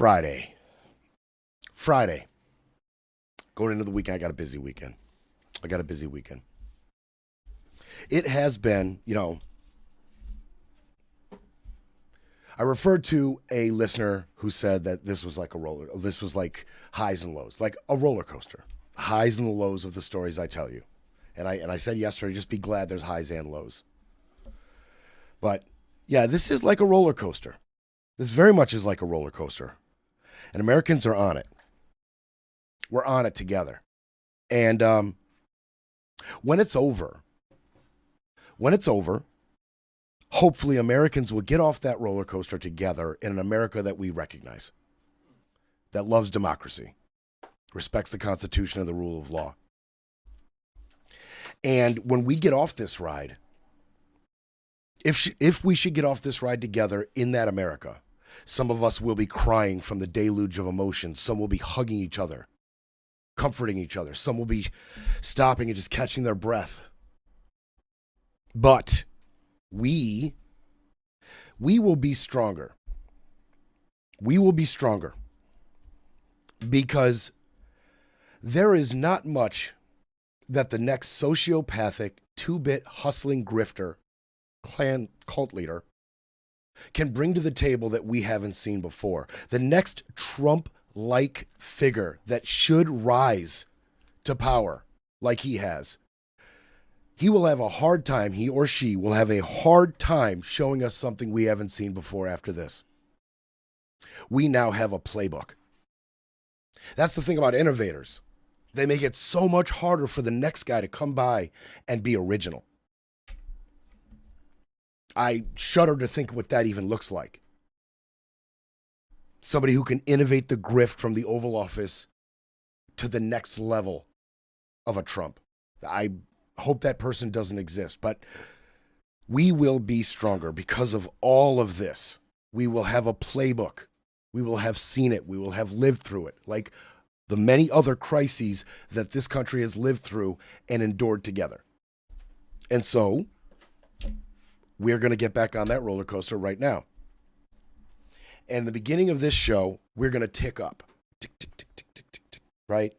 Friday. Going into the weekend, I got a busy weekend. It has been, I referred to a listener who said that this was like highs and lows, like a roller coaster, highs and the lows of the stories I tell you. And I said yesterday, just be glad there's highs and lows. But yeah, this is like a roller coaster. This very much is like a roller coaster. And Americans are on it. We're on it together. And when it's over, hopefully Americans will get off that roller coaster together in an America that we recognize, that loves democracy, respects the Constitution and the rule of law. And when we get off this ride, if we should get off this ride together in that America, some of us will be crying from the deluge of emotions. Some will be hugging each other, comforting each other. Some will be stopping and just catching their breath. But we will be stronger. We will be stronger because there is not much that the next sociopathic, two-bit hustling grifter, clan cult leader can bring to the table that we haven't seen before. The next Trump-like figure that should rise to power like he has, he will have a hard time, he or she will have a hard time showing us something we haven't seen before after this. We now have a playbook. That's the thing about innovators. They make it so much harder for the next guy to come by and be original. I shudder to think what that even looks like. Somebody who can innovate the grift from the Oval Office to the next level of a Trump. I hope that person doesn't exist, but we will be stronger because of all of this. We will have a playbook. We will have seen it. We will have lived through it, like the many other crises that this country has lived through and endured together. And so we're going to get back on that roller coaster right now. And the beginning of this show, we're going to tick up. Tick, tick, tick, tick, tick, tick, tick, right?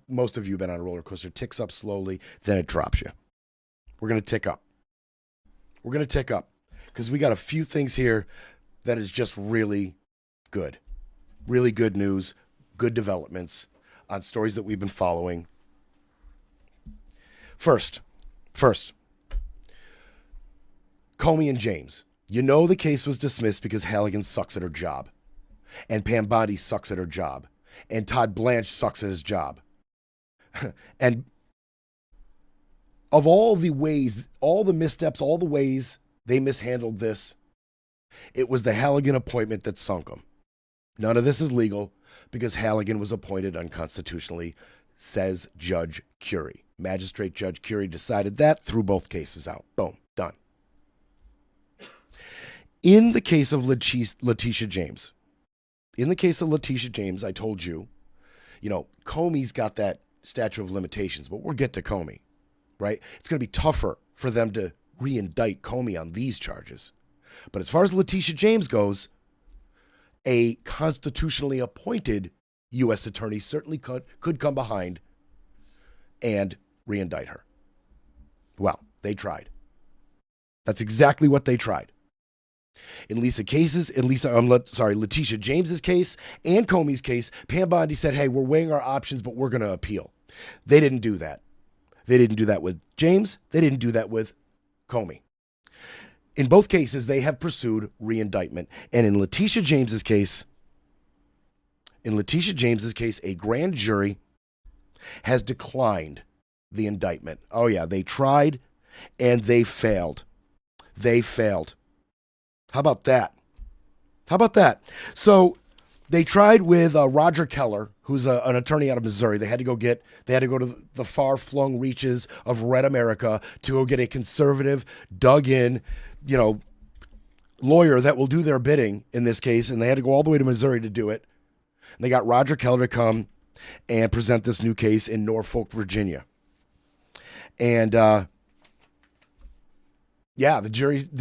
Most of you have been on a roller coaster. Ticks up slowly, then it drops you. We're going to tick up. We're going to tick up because we got a few things here that is just really good. Really good news, good developments on stories that we've been following. First, Comey and James. You know the case was dismissed because Halligan sucks at her job. And Pam Bondi sucks at her job. And Todd Blanche sucks at his job. And of all the ways, all the missteps, all the ways they mishandled this, it was the Halligan appointment that sunk them. None of this is legal because Halligan was appointed unconstitutionally, says Judge Curie. Magistrate Judge Curie decided that, threw both cases out. Boom, done. In the case of Letitia James, I told you, Comey's got that statute of limitations, but we'll get to Comey, right? It's going to be tougher for them to re-indict Comey on these charges. But as far as Letitia James goes, a constitutionally appointed U.S. attorney certainly could come behind and re-indict her. Well, they tried. That's exactly what they tried. In Letitia James's case and Comey's case, Pam Bondi said, hey, we're weighing our options, but we're going to appeal. They didn't do that. They didn't do that with James. They didn't do that with Comey. In both cases, they have pursued re-indictment. And in Letitia James's case, a grand jury has declined the indictment. Oh yeah, they tried and they failed. How about that? So they tried with Roger Keller, who's an attorney out of Missouri. They had to go to the far-flung reaches of red America to go get a conservative, dug-in, lawyer that will do their bidding in this case. And they had to go all the way to Missouri to do it. And they got Roger Keller to come and present this new case in Norfolk, Virginia. And the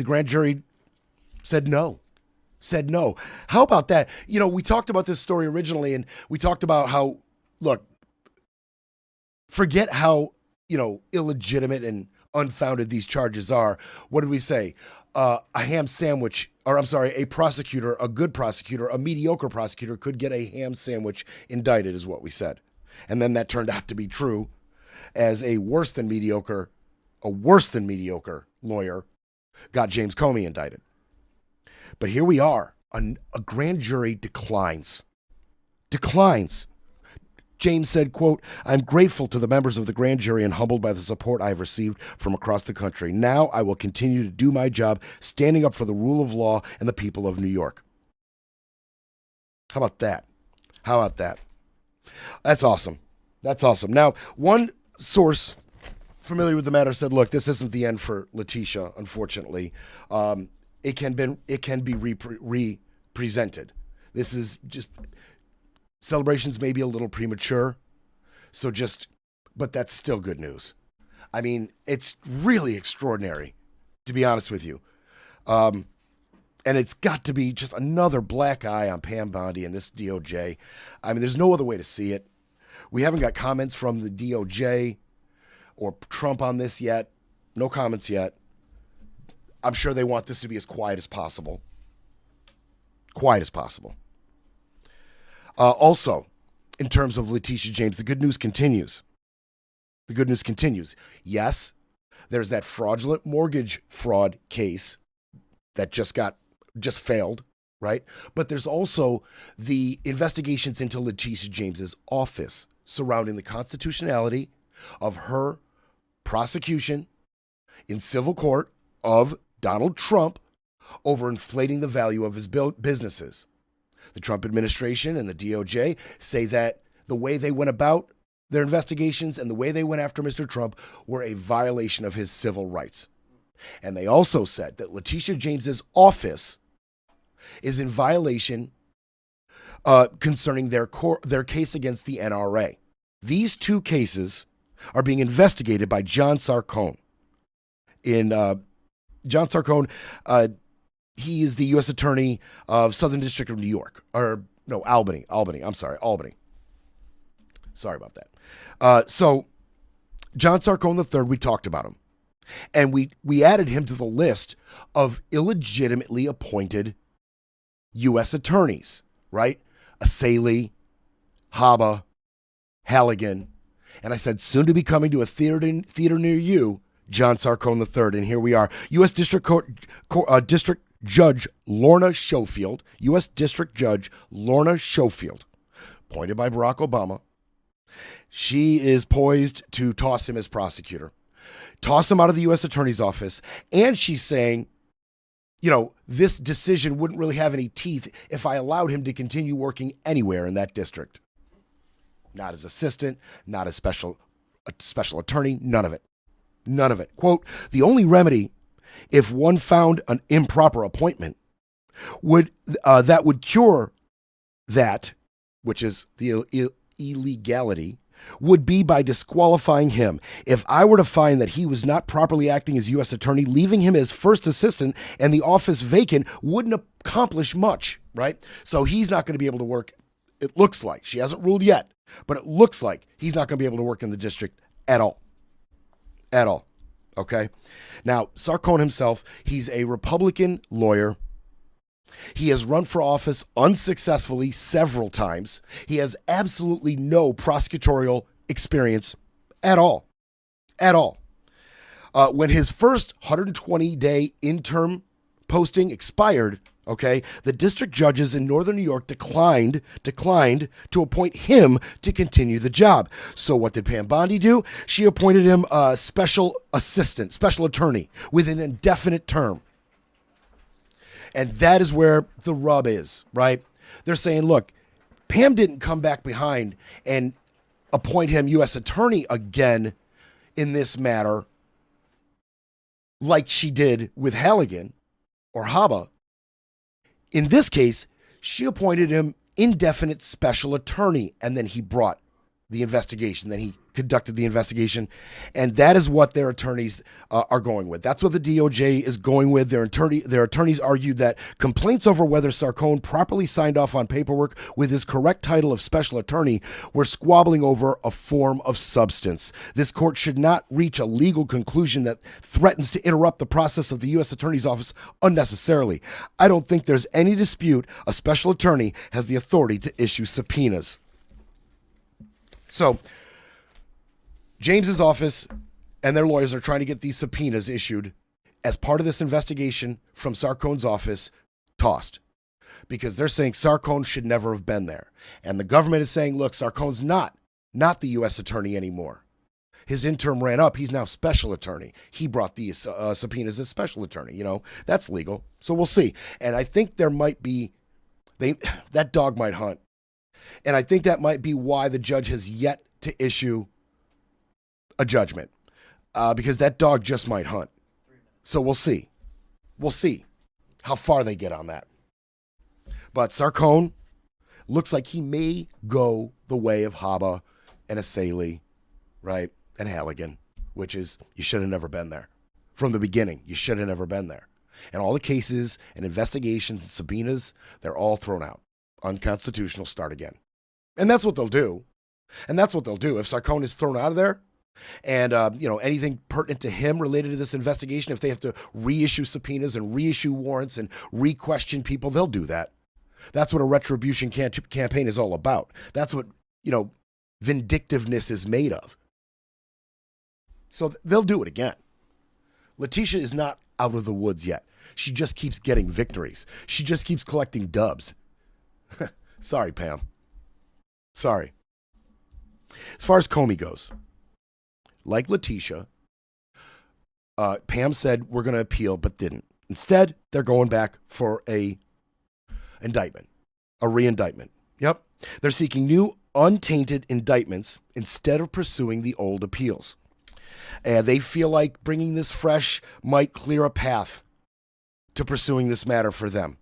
grand jury said no. said no. How about that? You know, we talked about this story originally, and we talked about how, look, forget how, illegitimate and unfounded these charges are. What did we say? A ham sandwich, or I'm sorry, a prosecutor, a good prosecutor, a mediocre prosecutor could get a ham sandwich indicted, is what we said. And then that turned out to be true, as a worse than mediocre lawyer got James Comey indicted. But here we are. A grand jury declines. James said, quote, "I'm grateful to the members of the grand jury and humbled by the support I have received from across the country. Now I will continue to do my job, standing up for the rule of law and the people of New York." How about that? That's awesome. Now, one source familiar with the matter said, look, this isn't the end for Letitia, unfortunately. It can be represented. This is just, celebrations may be a little premature, but that's still good news. I mean, it's really extraordinary, to be honest with you. And it's got to be just another black eye on Pam Bondi and this DOJ. I mean, there's no other way to see it. We haven't got comments from the DOJ or Trump on this yet. No comments yet. I'm sure they want this to be as quiet as possible. Also, in terms of Letitia James, the good news continues. Yes, there's that fraudulent mortgage fraud case that just failed, right? But there's also the investigations into Letitia James's office surrounding the constitutionality of her prosecution in civil court of Donald Trump over inflating the value of his businesses. The Trump administration and the DOJ say that the way they went about their investigations and the way they went after Mr. Trump were a violation of his civil rights. And they also said that Letitia James's office is in violation concerning their case against the NRA. These two cases are being investigated by John Sarcone. John Sarcone, he is the U.S. Attorney of Southern District of New York. Albany. Albany. Sorry about that. So John Sarcone III, we talked about him. And we added him to the list of illegitimately appointed U.S. attorneys, right? Asaley, Haba, Halligan. And I said, soon to be coming to a theater near you, John Sarcone III. And here we are. U.S. District Judge Lorna Schofield, U.S. District Judge Lorna Schofield, appointed by Barack Obama. She is poised to toss him as prosecutor, toss him out of the U.S. Attorney's office. And she's saying, this decision wouldn't really have any teeth if I allowed him to continue working anywhere in that district. Not as assistant, not as special attorney, none of it. Quote, the only remedy, if one found an improper appointment, would cure that, which is the illegality, would be by disqualifying him. If I were to find that he was not properly acting as U.S. attorney, leaving him as first assistant and the office vacant wouldn't accomplish much, right? So he's not going to be able to work. It looks like, she hasn't ruled yet, but it looks like he's not going to be able to work in the district at all. Okay. Now, Sarcone himself, he's a Republican lawyer. He has run for office unsuccessfully several times. He has absolutely no prosecutorial experience at all. When his first 120-day interim posting expired, okay, the district judges in Northern New York declined to appoint him to continue the job. So what did Pam Bondi do? She appointed him a special attorney with an indefinite term. And that is where the rub is, right? They're saying, look, Pam didn't come back behind and appoint him U.S. attorney again in this matter like she did with Halligan or Haba. In this case, she appointed him indefinite special attorney, and then he brought the investigation. Then he conducted the investigation, and that is what their attorneys are going with. That's what the DOJ is going with. Their attorneys argued that complaints over whether Sarcone properly signed off on paperwork with his correct title of special attorney were squabbling over a form of substance. This court should not reach a legal conclusion that threatens to interrupt the process of the U.S. Attorney's Office unnecessarily. I don't think there's any dispute a special attorney has the authority to issue subpoenas. So, James's office and their lawyers are trying to get these subpoenas issued as part of this investigation from Sarcone's office tossed, because they're saying Sarcone should never have been there. And the government is saying, look, Sarcone's not the U.S. attorney anymore. His interim ran up. He's now special attorney. He brought the subpoenas as special attorney. You know, that's legal. So we'll see. And I think there might be, that dog might hunt. And I think that might be why the judge has yet to issue a judgment, because that dog just might hunt. So we'll see. We'll see how far they get on that. But Sarcone looks like he may go the way of Haba and Assaili, right? And Halligan, which is, you should have never been there. From the beginning, you should have never been there. And all the cases and investigations and subpoenas, they're all thrown out. Unconstitutional, start again. And that's what they'll do. And that's what they'll do. If Sarcone is thrown out of there, and, anything pertinent to him related to this investigation, if they have to reissue subpoenas and reissue warrants and re-question people, they'll do that. That's what a retribution campaign is all about. That's what, vindictiveness is made of. So they'll do it again. Letitia is not out of the woods yet. She just keeps getting victories. She just keeps collecting dubs. Sorry, Pam. Sorry. As far as Comey goes, like Letitia, Pam said we're going to appeal, but didn't. Instead, they're going back for a re-indictment. Yep. They're seeking new untainted indictments instead of pursuing the old appeals. They feel like bringing this fresh might clear a path to pursuing this matter for them.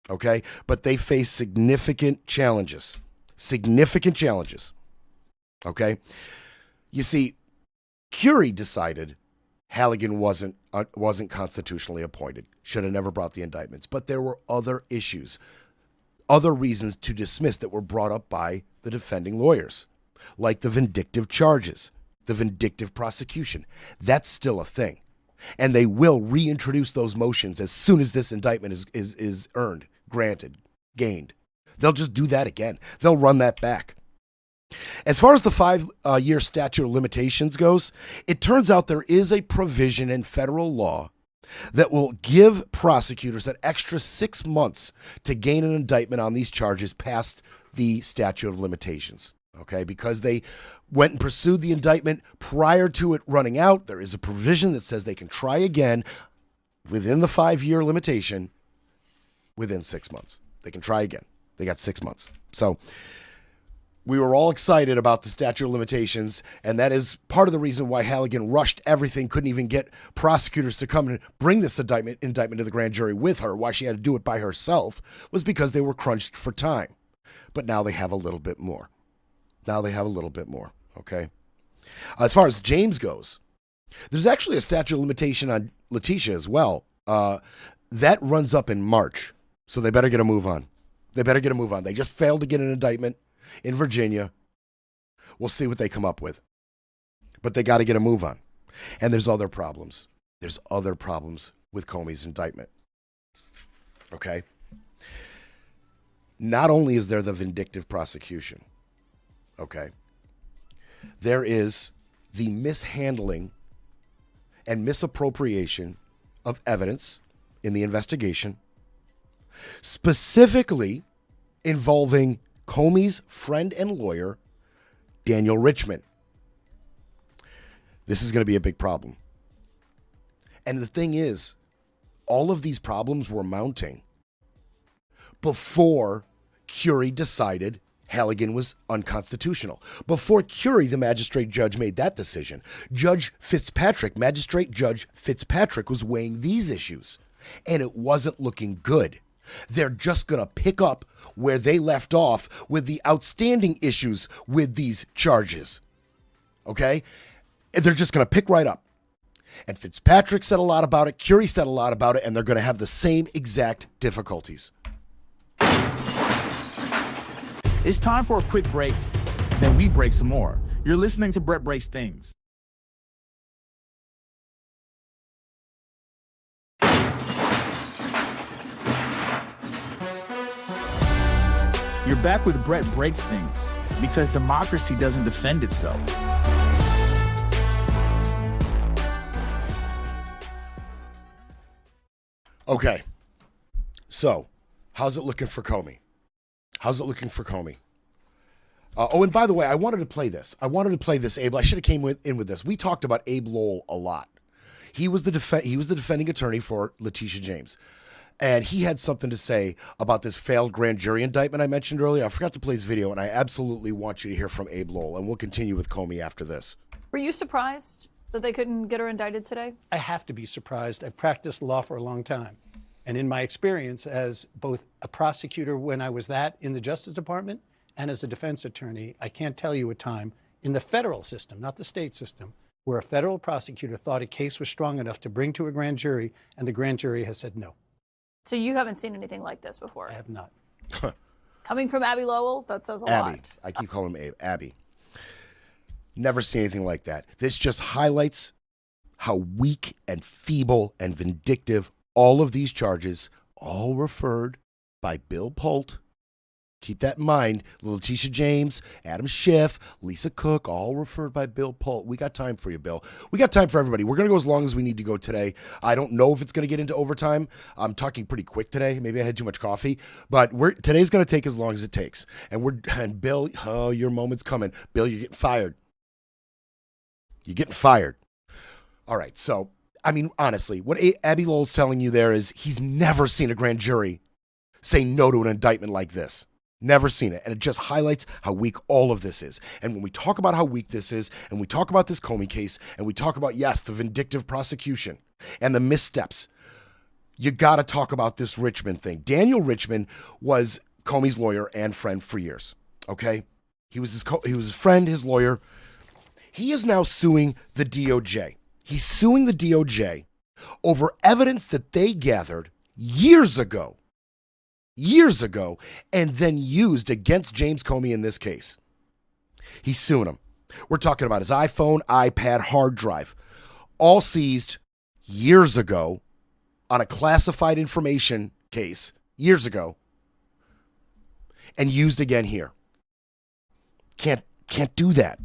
Okay? But they face significant challenges. Okay? You see, Curie decided Halligan wasn't constitutionally appointed. Should have never brought the indictments. But there were other issues, other reasons to dismiss that were brought up by the defending lawyers, like the vindictive charges, the vindictive prosecution. That's still a thing. And they will reintroduce those motions as soon as this indictment is earned, granted, gained. They'll just do that again. They'll run that back. As far as the 5-year statute of limitations goes, it turns out there is a provision in federal law that will give prosecutors an extra 6 months to gain an indictment on these charges past the statute of limitations. Okay, because they went and pursued the indictment prior to it running out, there is a provision that says they can try again within the 5-year limitation within 6 months. They can try again. They got 6 months. So we were all excited about the statute of limitations, and that is part of the reason why Halligan rushed everything, couldn't even get prosecutors to come and bring this indictment to the grand jury with her, why she had to do it by herself, was because they were crunched for time. But now they have a little bit more. Okay? As far as James goes, there's actually a statute of limitation on Letitia as well. That runs up in March, so they better get a move on. They just failed to get an indictment in Virginia. We'll see what they come up with. But they got to get a move on. And there's other problems. There's other problems with Comey's indictment. Okay? Not only is there the vindictive prosecution, okay, there is the mishandling and misappropriation of evidence in the investigation, specifically involving Comey's friend and lawyer, Daniel Richman. This is going to be a big problem. And the thing is, all of these problems were mounting before Curie decided Halligan was unconstitutional. Before Curie, the magistrate judge, made that decision, Magistrate Judge Fitzpatrick was weighing these issues, and it wasn't looking good. They're just going to pick up where they left off with the outstanding issues with these charges. Okay? They're just going to pick right up. And Fitzpatrick said a lot about it. Curie said a lot about it. And they're going to have the same exact difficulties. It's time for a quick break. Then we break some more. You're listening to Brett Breaks Things. You're back with Brett Breaks Things, because democracy doesn't defend itself. Okay. So, how's it looking for Comey? How's it looking for Comey? Oh, and by the way, I wanted to play this. Abe. I should have came in with this. We talked about Abbe Lowell a lot. He was the defending attorney for Letitia James. And he had something to say about this failed grand jury indictment I mentioned earlier. I forgot to play his video, and I absolutely want you to hear from Abbe Lowell, and we'll continue with Comey after this. Were you surprised that they couldn't get her indicted today? I have to be surprised. I've practiced law for a long time. And in my experience as both a prosecutor when I was that in the Justice Department and as a defense attorney, I can't tell you a time in the federal system, not the state system, where a federal prosecutor thought a case was strong enough to bring to a grand jury, and the grand jury has said no. So you haven't seen anything like this before? I have not. Coming from Abbe Lowell, that says a lot. I keep calling him Abbe. Never seen anything like that. This just highlights how weak and feeble and vindictive all of these charges, all referred by Bill Pulte. Keep that in mind. Letitia James, Adam Schiff, Lisa Cook, all referred by Bill Pulte. We got time for you, Bill. We got time for everybody. We're going to go as long as we need to go today. I don't know if it's going to get into overtime. I'm talking pretty quick today. Maybe I had too much coffee. But today's going to take as long as it takes. And Bill, oh, your moment's coming. Bill, you're getting fired. You're getting fired. All right. So, I mean, honestly, what Abbe Lowell's telling you there is he's never seen a grand jury say no to an indictment like this. Never seen it. And it just highlights how weak all of this is. And when we talk about how weak this is, and we talk about this Comey case, and we talk about, yes, the vindictive prosecution and the missteps, you got to talk about this Richmond thing. Daniel Richmond was Comey's lawyer and friend for years. Okay? He was his friend, his lawyer. He is now suing the DOJ. He's suing the DOJ over evidence that they gathered years ago, and then used against James Comey in this case. He's suing him. We're talking about his iPhone, iPad, hard drive, all seized years ago on a classified information case years ago and used again here. Can't do that.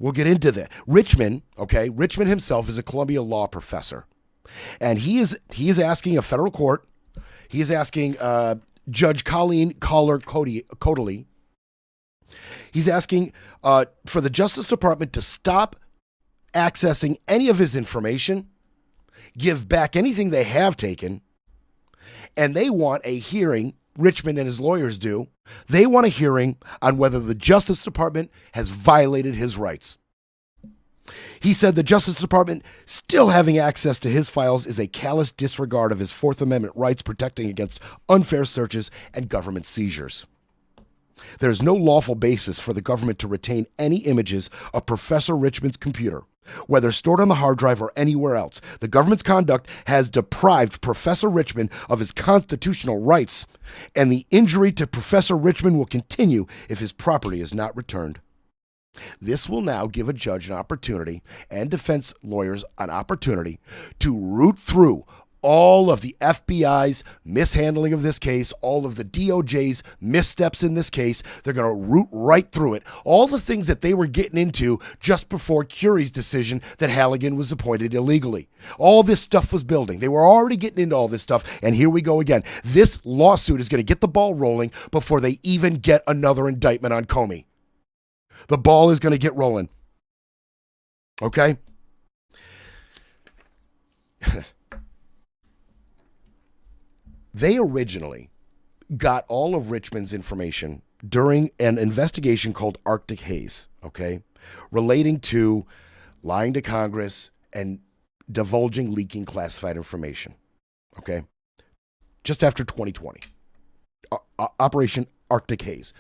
We'll get into that. Richmond himself is a Columbia law professor, and he is asking a federal court. He is asking Judge Colleen Codley. He's asking for the Justice Department to stop accessing any of his information, give back anything they have taken, and they want a hearing. Richmond and his lawyers do. They want a hearing on whether the Justice Department has violated his rights. He said the Justice Department still having access to his files is a callous disregard of his Fourth Amendment rights protecting against unfair searches and government seizures. There is no lawful basis for the government to retain any images of Professor Richmond's computer, whether stored on the hard drive or anywhere else. The government's conduct has deprived Professor Richmond of his constitutional rights, and the injury to Professor Richmond will continue if his property is not returned. This will now give a judge an opportunity and defense lawyers an opportunity to root through all of the FBI's mishandling of this case, all of the DOJ's missteps in this case. They're going to root right through it. All the things that they were getting into just before Curie's decision that Halligan was appointed illegally. All this stuff was building. They were already getting into all this stuff, and here we go again. This lawsuit is going to get the ball rolling before they even get another indictment on Comey. The ball is going to get rolling. Okay? They originally got all of Richmond's information during an investigation called Arctic Haze, okay, relating to lying to Congress and divulging, leaking classified information, okay? just after 2020, Operation Arctic Haze.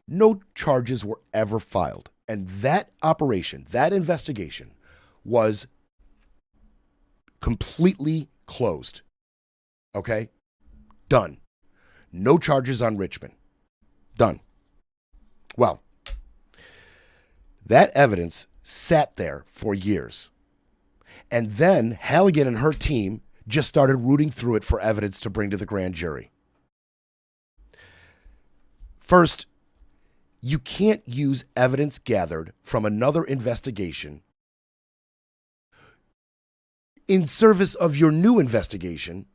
No charges were ever filed. And that operation, that investigation, was completely closed. Okay? Done. No charges on Richmond. Done. Well, that evidence sat there for years. And then Halligan and her team just started rooting through it for evidence to bring to the grand jury. First, you can't use evidence gathered from another investigation in service of your new investigation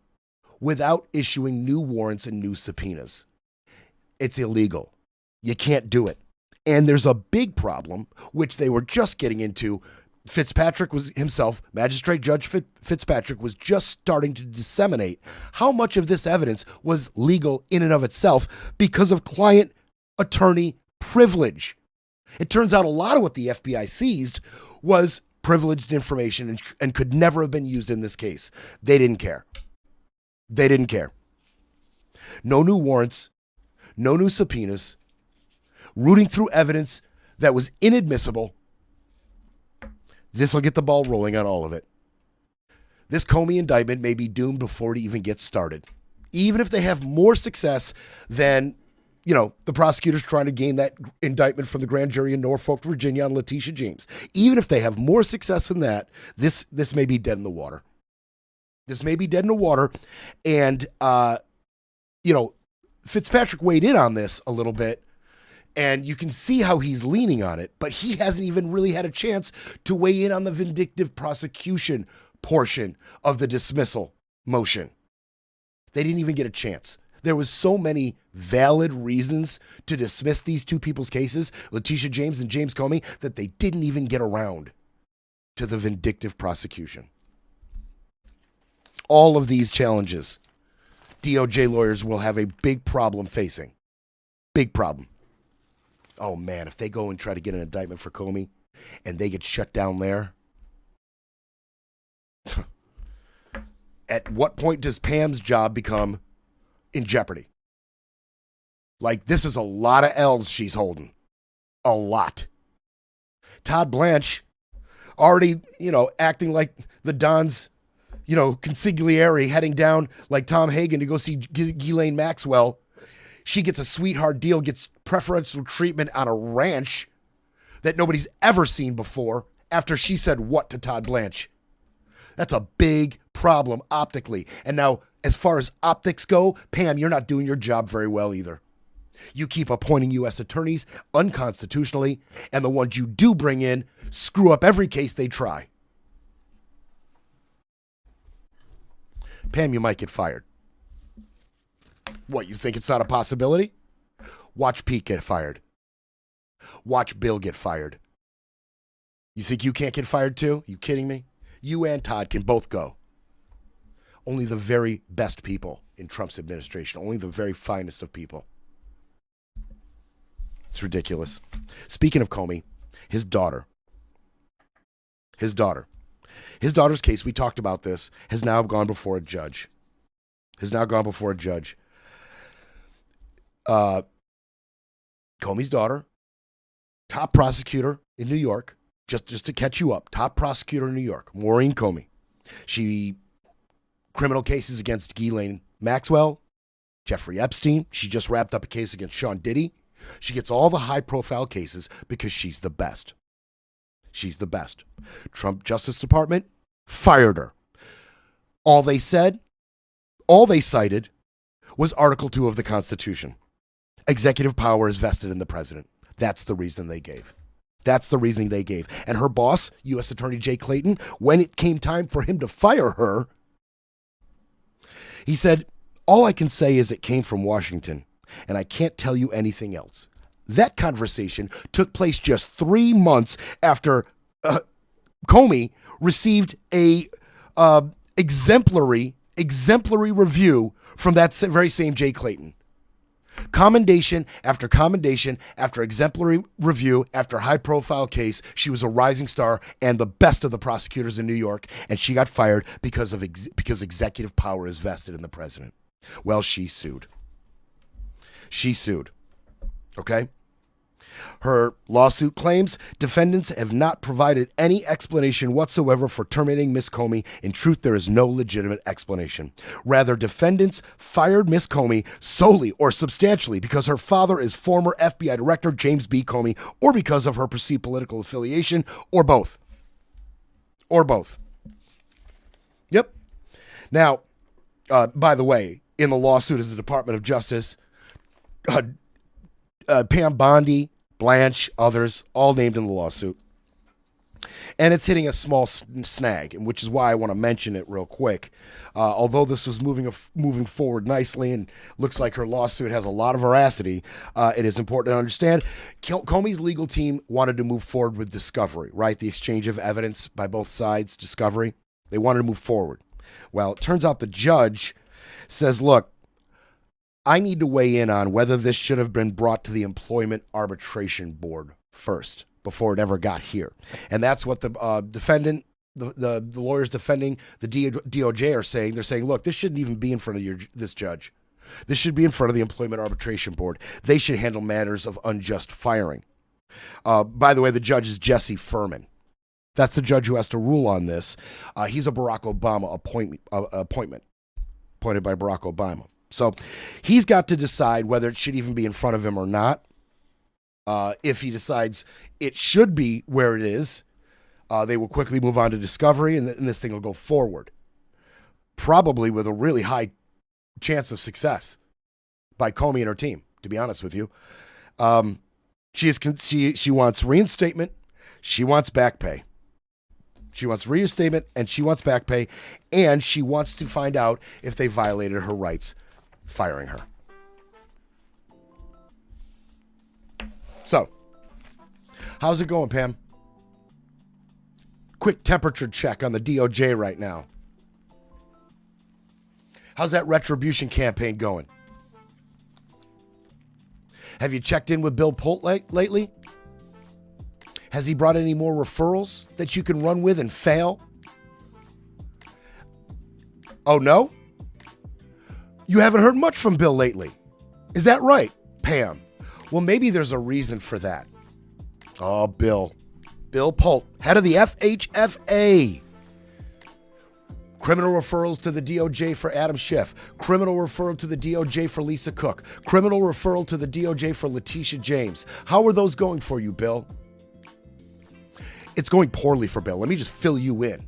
without issuing new warrants and new subpoenas. It's illegal. You can't do it. And there's a big problem, which they were just getting into. Fitzpatrick was himself, Magistrate Judge Fitzpatrick, was just starting to disseminate how much of this evidence was legal in and of itself because of client-attorney privilege. It turns out a lot of what the FBI seized was privileged information and could never have been used in this case. They didn't care. They didn't care. No new warrants, no new subpoenas, rooting through evidence that was inadmissible. This will get the ball rolling on all of it. This Comey indictment may be doomed before it even gets started. Even if they have more success than, the prosecutors trying to gain that indictment from the grand jury in Norfolk, Virginia on Letitia James. Even if they have more success than that, this may be dead in the water. This may be dead in the water. And, Fitzpatrick weighed in on this a little bit. And you can see how he's leaning on it, but he hasn't even really had a chance to weigh in on the vindictive prosecution portion of the dismissal motion. They didn't even get a chance. There was so many valid reasons to dismiss these two people's cases, Letitia James and James Comey, that they didn't even get around to the vindictive prosecution. All of these challenges, DOJ lawyers will have a big problem facing. Big problem. Oh, man, if they go and try to get an indictment for Comey and they get shut down there, at what point does Pam's job become in jeopardy? Like, this is a lot of L's she's holding. A lot. Todd Blanche already, acting like the Don's, consigliere, heading down like Tom Hagen to go see Ghislaine Maxwell. She gets a sweetheart deal, gets preferential treatment on a ranch that nobody's ever seen before after she said what to Todd Blanche. That's a big problem optically. And now, as far as optics go, Pam, you're not doing your job very well either. You keep appointing U.S. attorneys unconstitutionally, and the ones you do bring in screw up every case they try. Pam, you might get fired. What, you think it's not a possibility? Watch Pete get fired. Watch Bill get fired. You think you can't get fired too? You kidding me? You and Todd can both go. Only the very best people in Trump's administration. Only the very finest of people. It's ridiculous. Speaking of Comey, his daughter's case, we talked about this, has now gone before a judge. Comey's daughter, top prosecutor in New York, just to catch you up, top prosecutor in New York, Maureen Comey. She, criminal cases against Ghislaine Maxwell, Jeffrey Epstein. She just wrapped up a case against Sean Diddy. She gets all the high-profile cases because she's the best. She's the best. Trump Justice Department fired her. All they cited was Article 2 of the Constitution. Executive power is vested in the president. That's the reason they gave. And her boss, U.S. Attorney Jay Clayton, when it came time for him to fire her, he said, all I can say is it came from Washington, and I can't tell you anything else. That conversation took place just 3 months after Comey received a exemplary review from that very same Jay Clayton. Commendation after exemplary review, after high-profile case. She was a rising star and the best of the prosecutors in New York, and she got fired because executive power is vested in the president. Well, she sued. She sued. Okay? Her lawsuit claims defendants have not provided any explanation whatsoever for terminating Miss Comey. In truth, there is no legitimate explanation. Rather, defendants fired Miss Comey solely or substantially because her father is former FBI Director James B. Comey, or because of her perceived political affiliation, or both. Or both. Yep. Now, by the way, in the lawsuit is the Department of Justice, Pam Bondi, Blanche, others, all named in the lawsuit. And it's hitting a small snag, which is why I want to mention it real quick. Although this was moving forward nicely and looks like her lawsuit has a lot of veracity, it is important to understand Comey's legal team wanted to move forward with discovery, right? The exchange of evidence by both sides, discovery. They wanted to move forward. Well, it turns out the judge says, look, I need to weigh in on whether this should have been brought to the Employment Arbitration Board first before it ever got here. And that's what the defendant, the lawyers defending the DOJ are saying. They're saying, look, this shouldn't even be in front of this judge. This should be in front of the Employment Arbitration Board. They should handle matters of unjust firing. By the way, the judge is Jesse Furman. That's the judge who has to rule on this. He's a Barack Obama appointment, appointed by Barack Obama. So he's got to decide whether it should even be in front of him or not. If he decides it should be where it is, they will quickly move on to discovery, and this thing will go forward. Probably with a really high chance of success by Comey and her team, to be honest with you. She wants reinstatement. She wants back pay. She wants reinstatement, and she wants back pay, and she wants to find out if they violated her rights firing her. So, how's it going, Pam? Quick temperature check on the DOJ right now. How's that retribution campaign going? Have you checked in with Bill Pulte lately? Has he brought any more referrals that you can run with and fail? Oh, no? You haven't heard much from Bill lately. Is that right, Pam? Well, maybe there's a reason for that. Oh, Bill Pulte, head of the FHFA. Criminal referrals to the DOJ for Adam Schiff. Criminal referral to the DOJ for Lisa Cook. Criminal referral to the DOJ for Letitia James. How are those going for you, Bill? It's going poorly for Bill. Let me just fill you in.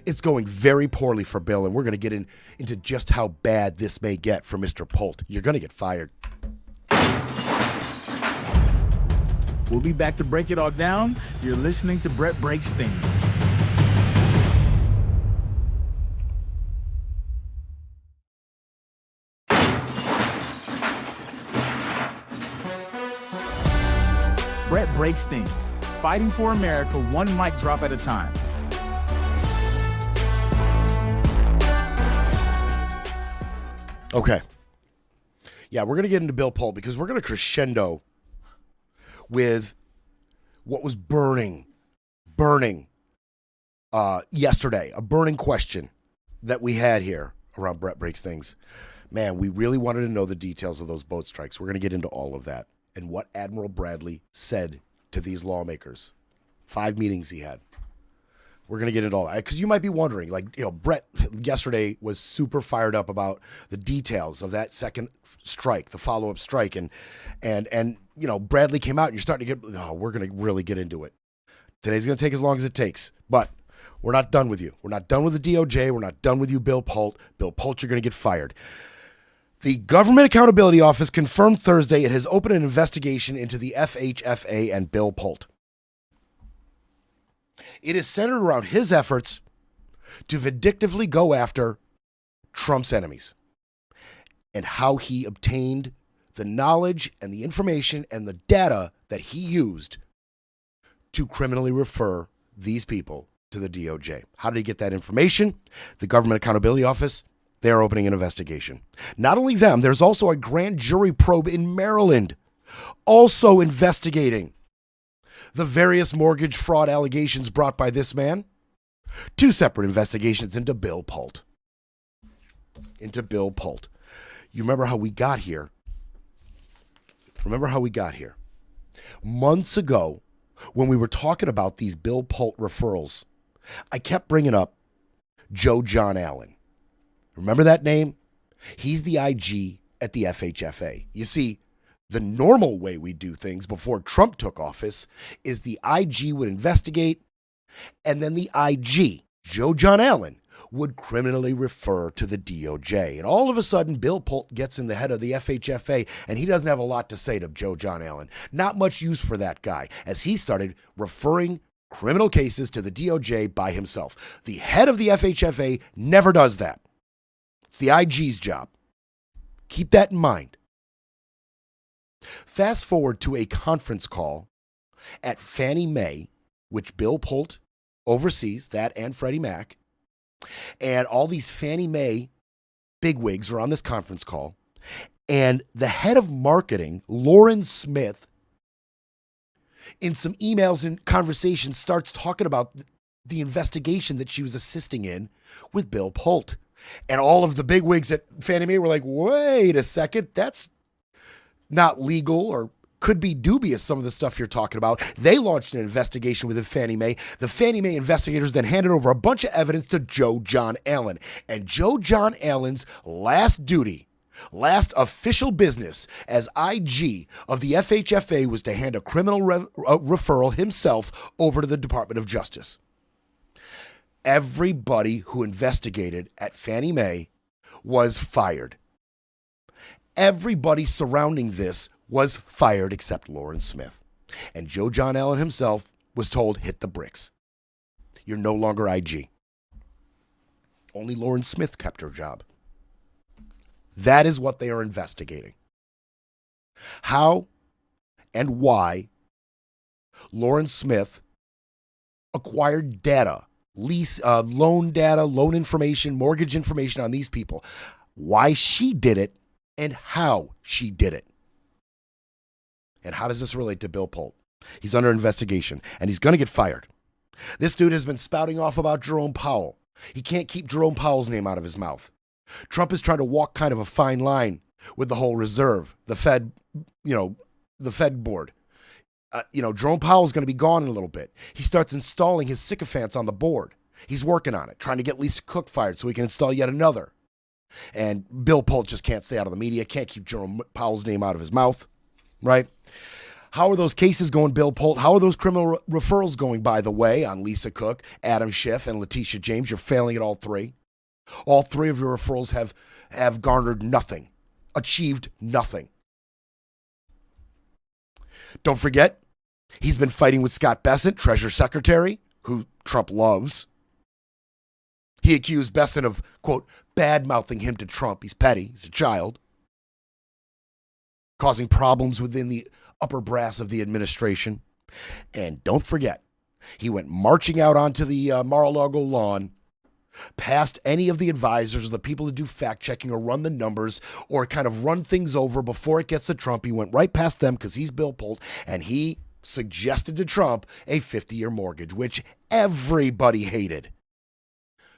It's going very poorly for Bill, and we're going to get into just how bad this may get for Mr. Pulte. You're going to get fired. We'll be back to break it all down. You're listening to Brett Breaks Things. Brett Breaks Things. Fighting for America, one mic drop at a time. Okay. Yeah, we're going to get into Bill Pulte because we're going to crescendo with what was burning yesterday, a burning question that we had here around Brett Breaks Things. Man, we really wanted to know the details of those boat strikes. We're going to get into all of that and what Admiral Bradley said to these lawmakers. 5 meetings he had. We're going to get into all that because you might be wondering, Brett yesterday was super fired up about the details of that second strike, the follow-up strike. And Bradley came out and you're starting to get, we're going to really get into it. Today's going to take as long as it takes, but we're not done with you. We're not done with the DOJ. We're not done with you, Bill Pulte. Bill Pulte, you're going to get fired. The Government Accountability Office confirmed Thursday it has opened an investigation into the FHFA and Bill Pulte. It is centered around his efforts to vindictively go after Trump's enemies and how he obtained the knowledge and the information and the data that he used to criminally refer these people to the DOJ. How did he get that information? The Government Accountability Office, they're opening an investigation. Not only them, there's also a grand jury probe in Maryland also investigating the various mortgage fraud allegations brought by this man. 2 separate investigations into Bill Pulte. You remember how we got here? Remember how we got here? Months ago, when we were talking about these Bill Pulte referrals, I kept bringing up Joe John Allen. Remember that name? He's the IG at the FHFA. You see, the normal way we do things before Trump took office is the IG would investigate, and then the IG, Joe John Allen, would criminally refer to the DOJ. And all of a sudden, Bill Pulte gets in the head of the FHFA, and he doesn't have a lot to say to Joe John Allen. Not much use for that guy, as he started referring criminal cases to the DOJ by himself. The head of the FHFA never does that. It's the IG's job. Keep that in mind. Fast forward to a conference call at Fannie Mae, which Bill Pulte oversees, that and Freddie Mac. And all these Fannie Mae bigwigs are on this conference call. And the head of marketing, Lauren Smith, in some emails and conversations, starts talking about the investigation that she was assisting in with Bill Pulte. And all of the bigwigs at Fannie Mae were like, wait a second, that's not legal or could be dubious, some of the stuff you're talking about. They launched an investigation within Fannie Mae. The Fannie Mae investigators then handed over a bunch of evidence to Joe John Allen. And Joe John Allen's last duty, last official business as IG of the FHFA was to hand a criminal referral himself over to the Department of Justice. Everybody who investigated at Fannie Mae was fired. Everybody surrounding this was fired except Lauren Smith. And Joe John Allen himself was told, hit the bricks. You're no longer IG. Only Lauren Smith kept her job. That is what they are investigating. How and why Lauren Smith acquired data, loan data, loan information, mortgage information on these people, why she did it, and how she did it. And how does this relate to Bill Pulte? He's under investigation, and he's going to get fired. This dude has been spouting off about Jerome Powell. He can't keep Jerome Powell's name out of his mouth. Trump is trying to walk kind of a fine line with the whole reserve, the Fed, the Fed board. Jerome Powell's going to be gone in a little bit. He starts installing his sycophants on the board. He's working on it, trying to get Lisa Cook fired so he can install yet another. And Bill Pulte just can't stay out of the media, can't keep Jerome Powell's name out of his mouth, right? How are those cases going, Bill Pulte? How are those criminal referrals going, by the way, on Lisa Cook, Adam Schiff, and Letitia James? You're failing at all three. All three of your referrals have garnered nothing, achieved nothing. Don't forget, he's been fighting with Scott Bessent, Treasury Secretary, who Trump loves. He accused Bessent of, quote, bad-mouthing him to Trump. He's petty. He's a child. Causing problems within the upper brass of the administration. And don't forget, he went marching out onto the Mar-a-Lago lawn, past any of the advisors, the people who do fact-checking or run the numbers or kind of run things over before it gets to Trump. He went right past them because he's Bill Pulte, and he suggested to Trump a 50-year mortgage, which everybody hated.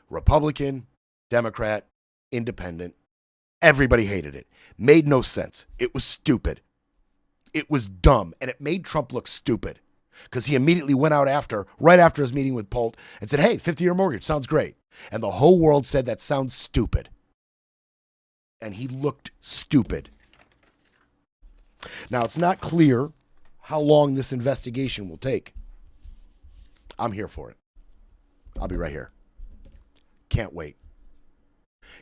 Republican, Democrat, Independent, everybody hated it. Made no sense. It was stupid. It was dumb, and it made Trump look stupid because he immediately went out right after his meeting with Pulte and said, hey, 50-year mortgage, sounds great. And the whole world said that sounds stupid. And he looked stupid. Now, it's not clear how long this investigation will take. I'm here for it. I'll be right here. Can't wait.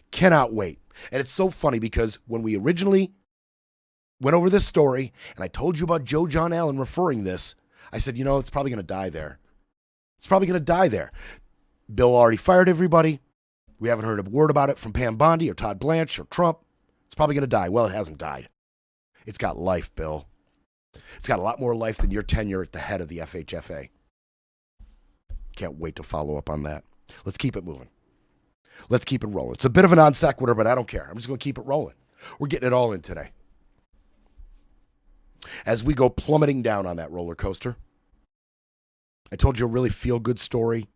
Cannot wait. And it's so funny because when we originally went over this story and I told you about Joe John Allen referring this, I said, it's probably going to die there. It's probably going to die there. Bill already fired everybody. We haven't heard a word about it from Pam Bondi or Todd Blanche or Trump. It's probably going to die. Well, it hasn't died. It's got life, Bill. It's got a lot more life than your tenure at the head of the FHFA. Can't wait to follow up on that. Let's keep it moving. Let's keep it rolling. It's a bit of a non sequitur, but I don't care. I'm just going to keep it rolling. We're getting it all in today. As we go plummeting down on that roller coaster, I told you a really feel-good story.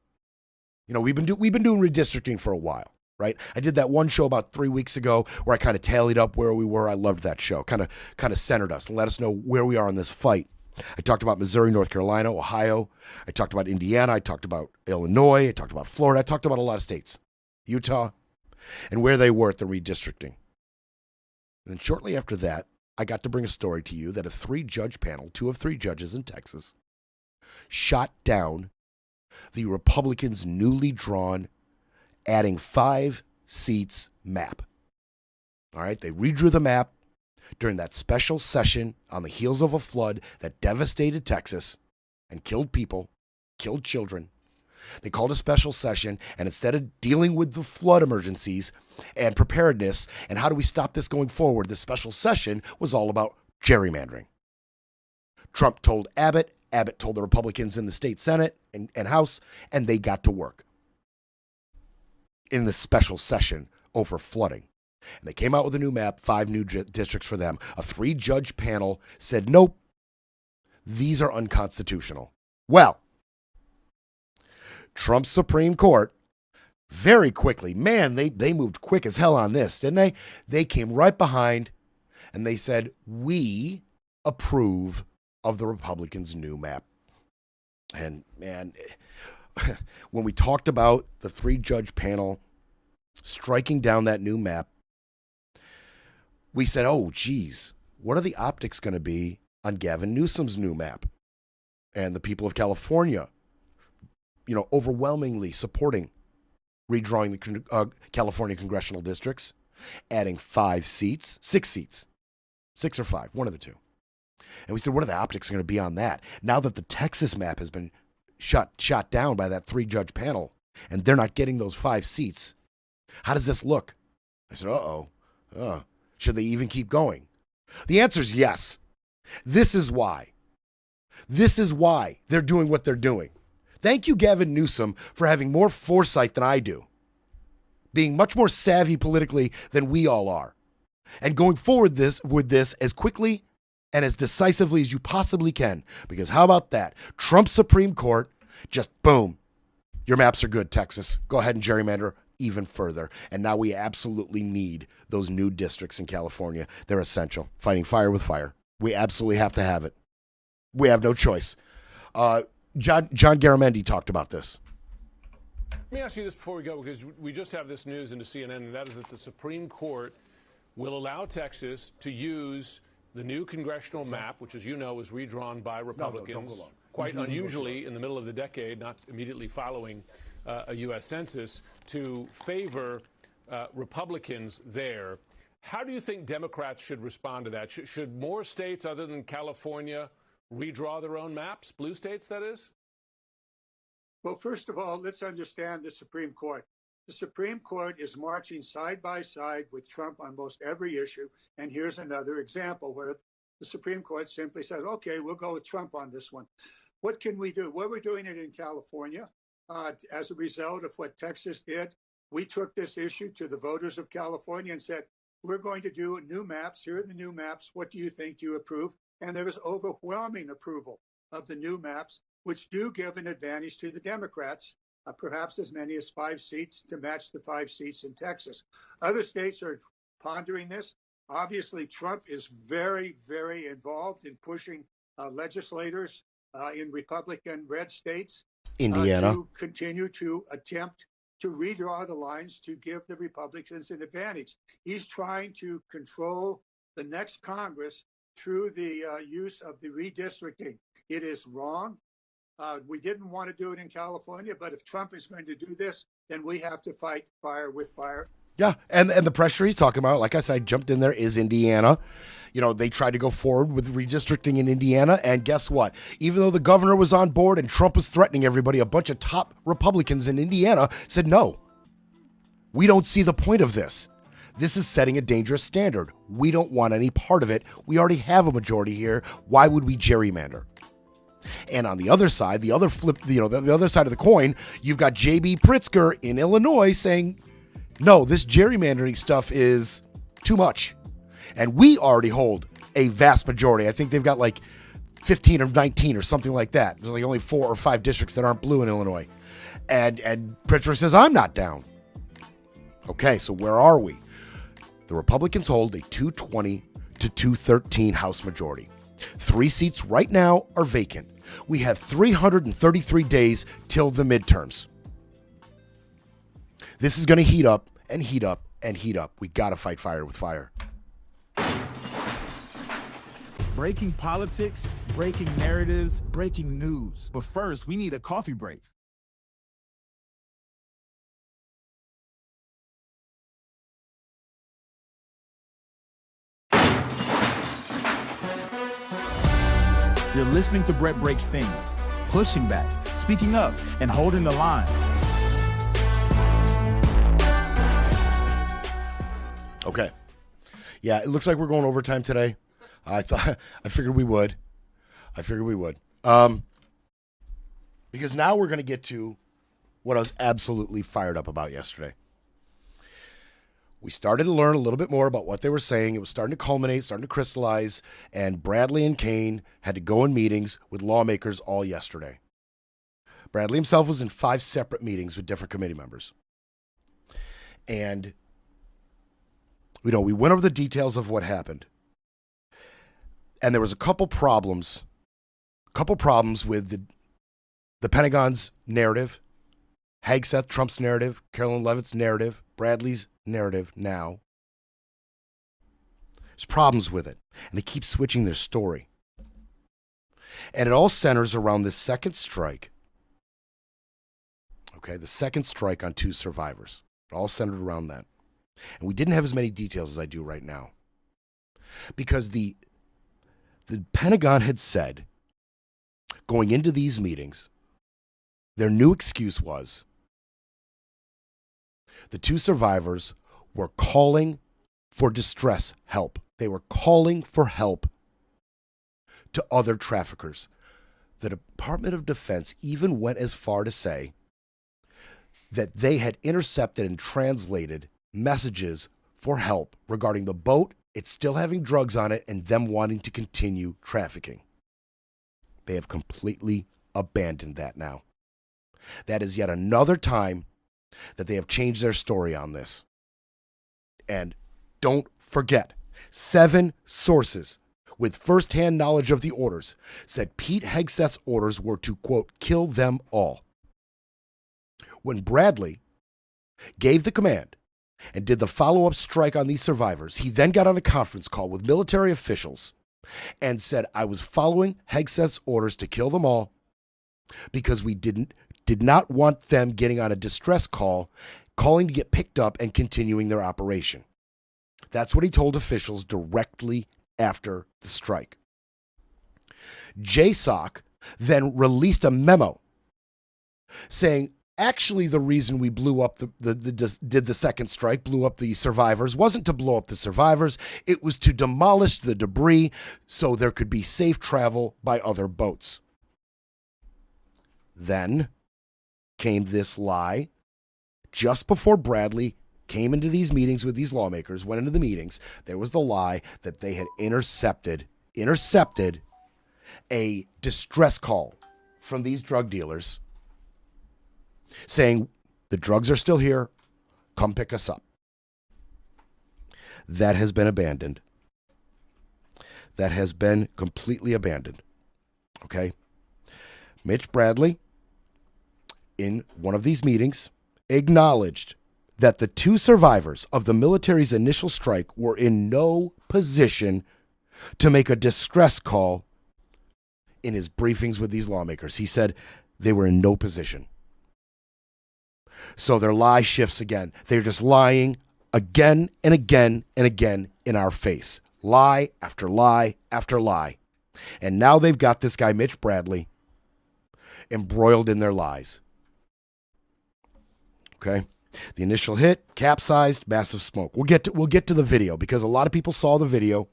We've been doing redistricting for a while. right? I did that one show about 3 weeks ago where I kind of tallied up where we were. I loved that show. Kind of centered us and let us know where we are in this fight. I talked about Missouri, North Carolina, Ohio. I talked about Indiana. I talked about Illinois. I talked about Florida. I talked about a lot of states, Utah, and where they were at the redistricting. And then shortly after that, I got to bring a story to you that a 3-judge panel, 2 of 3 judges in Texas, shot down the Republicans' newly drawn, adding 5 seats map. All right, they redrew the map during that special session on the heels of a flood that devastated Texas and killed people, killed children. They called a special session, and instead of dealing with the flood emergencies and preparedness and how do we stop this going forward, the special session was all about gerrymandering. Trump told Abbott, Abbott told the Republicans in the state Senate and House, and they got to work in this special session over flooding. And they came out with a new map, 5 new districts for them. A 3-judge panel said, nope, these are unconstitutional. Well, Trump's Supreme Court very quickly, man, they moved quick as hell on this, didn't they? They came right behind and they said, we approve of the Republicans' new map. And man, when we talked about the 3-judge panel striking down that new map, we said, oh, geez, what are the optics going to be on Gavin Newsom's new map? And the people of California, overwhelmingly supporting redrawing the California congressional districts, adding 5 seats, 6 seats, 6 or 5, one of the two. And we said, what are the optics going to be on that? Now that the Texas map has been shot down by that 3-judge panel, and they're not getting those 5 seats, how does this look? I said, should they even keep going? The answer is yes. This is why. This is why they're doing what they're doing. Thank you, Gavin Newsom, for having more foresight than I do, being much more savvy politically than we all are, and going forward with this as quickly and as decisively as you possibly can. Because how about that? Trump's Supreme Court, just boom, your maps are good, Texas. Go ahead and gerrymander even further. And now we absolutely need those new districts in California. They're essential. Fighting fire with fire. We absolutely have to have it. We have no choice. John Garamendi talked about this. Let me ask you this before we go, because we just have this news into CNN, and that is that the Supreme Court will allow Texas to use the new congressional map, which, as you know, was redrawn by Republicans, quite unusually in the middle of the decade, not immediately following a U.S. census, to favor Republicans there. How do you think Democrats should respond to that? Should more states other than California redraw their own maps, blue states, that is? Well, first of all, let's understand the Supreme Court. The Supreme Court is marching side by side with Trump on most every issue. And here's another example where the Supreme Court simply said, okay, we'll go with Trump on this one. What can we do? Well, we're doing it in California. As a result of what Texas did, we took this issue to the voters of California and said, we're going to do new maps. Here are the new maps. What do you think? You approve? And there was overwhelming approval of the new maps, which do give an advantage to the Democrats, perhaps as many as 5 seats to match the 5 seats in Texas. Other states are pondering this. Obviously, Trump is very, very involved in pushing legislators in Republican red states, Indiana, to continue to attempt to redraw the lines to give the Republicans an advantage. He's trying to control the next Congress through the use of the redistricting. It is wrong. We didn't want to do it in California, but if Trump is going to do this, then we have to fight fire with fire. Yeah, and the pressure he's talking about, like I said, I jumped in there, is Indiana. They tried to go forward with redistricting in Indiana, and guess what? Even though the governor was on board and Trump was threatening everybody, a bunch of top Republicans in Indiana said, no, we don't see the point of this. This is setting a dangerous standard. We don't want any part of it. We already have a majority here. Why would we gerrymander? And on the other side, the other side of the coin, you've got J.B. Pritzker in Illinois saying, no, this gerrymandering stuff is too much. And we already hold a vast majority. I think they've got like 15 or 19 or something like that. There's like only 4 or 5 districts that aren't blue in Illinois. And Pritzker says, I'm not down. Okay, so where are we? The Republicans hold a 220 to 213 House majority. 3 seats right now are vacant. We have 333 days till the midterms. This is going to heat up and heat up and heat up. We got to fight fire with fire. Breaking politics, breaking narratives, breaking news. But first, we need a coffee break. You're listening to Brett Breaks Things, pushing back, speaking up, and holding the line. Okay. Yeah, it looks like we're going overtime today. I figured we would. Because now we're going to get to what I was absolutely fired up about yesterday. We started to learn a little bit more about what they were saying. It was starting to culminate, starting to crystallize, and Bradley and Kane had to go in meetings with lawmakers all yesterday. Bradley himself was in 5 separate meetings with different committee members. And, we went over the details of what happened. And there was a couple problems with the Pentagon's narrative, Hegseth, Trump's narrative, Carolyn Leavitt's narrative, Bradley's narrative now. There's problems with it, and they keep switching their story. And it all centers around this second strike. Okay, the second strike on 2 survivors. It all centered around that. And we didn't have as many details as I do right now. Because the Pentagon had said, going into these meetings, their new excuse was the 2 survivors were calling for distress help. They were calling for help to other traffickers. The Department of Defense even went as far to say that they had intercepted and translated messages for help regarding the boat, it's still having drugs on it, and them wanting to continue trafficking. They have completely abandoned that now. That is yet another time that they have changed their story on this. And don't forget, 7 sources with firsthand knowledge of the orders said Pete Hegseth's orders were to, quote, kill them all. When Bradley gave the command and did the follow-up strike on these survivors, he then got on a conference call with military officials and said, I was following Hegseth's orders to kill them all because we did not want them getting on a distress call, calling to get picked up and continuing their operation. That's what he told officials directly after the strike. JSOC then released a memo saying, actually, the reason we blew up did the second strike, blew up the survivors, wasn't to blow up the survivors. It was to demolish the debris so there could be safe travel by other boats. Then came this lie just before Bradley came into these meetings with these lawmakers, went into the meetings. There was the lie that they had intercepted a distress call from these drug dealers saying, the drugs are still here, come pick us up. That has been abandoned. That has been completely abandoned. Okay? Mitch Bradley, in one of these meetings, acknowledged that the 2 survivors of the military's initial strike were in no position to make a distress call in his briefings with these lawmakers. He said they were in no position. So their lie shifts again. They're just lying again and again and again in our face. Lie after lie after lie. And now they've got this guy, Mitch Bradley, embroiled in their lies. Okay? The initial hit, capsized, massive smoke. We'll get to the video because a lot of people saw the video.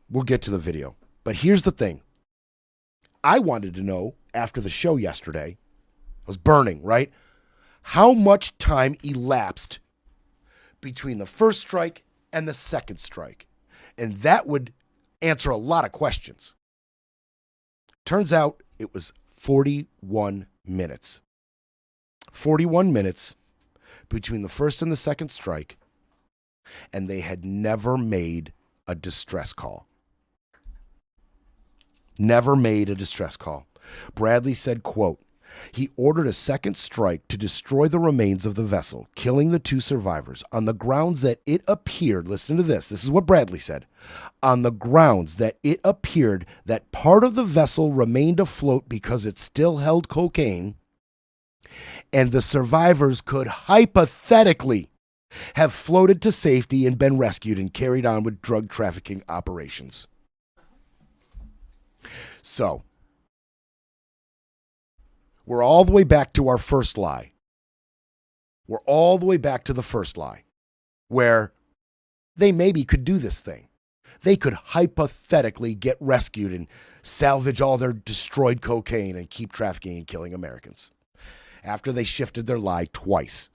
We'll get to the video. But here's the thing. I wanted to know after the show yesterday, I was burning, right? How much time elapsed between the first strike and the second strike? And that would answer a lot of questions. Turns out it was 41 minutes. 41 minutes between the first and the second strike, and they had never made a distress call. Never made a distress call. Bradley said, quote, he ordered a second strike to destroy the remains of the vessel, killing the 2 survivors on the grounds that it appeared, listen to this is what Bradley said, on the grounds that it appeared that part of the vessel remained afloat because it still held cocaine, and the survivors could hypothetically have floated to safety and been rescued and carried on with drug trafficking operations. So, we're all the way back to our first lie. We're all the way back to the first lie, where they maybe could do this thing. They could hypothetically get rescued and salvage all their destroyed cocaine and keep trafficking and killing Americans. After they shifted their lie twice.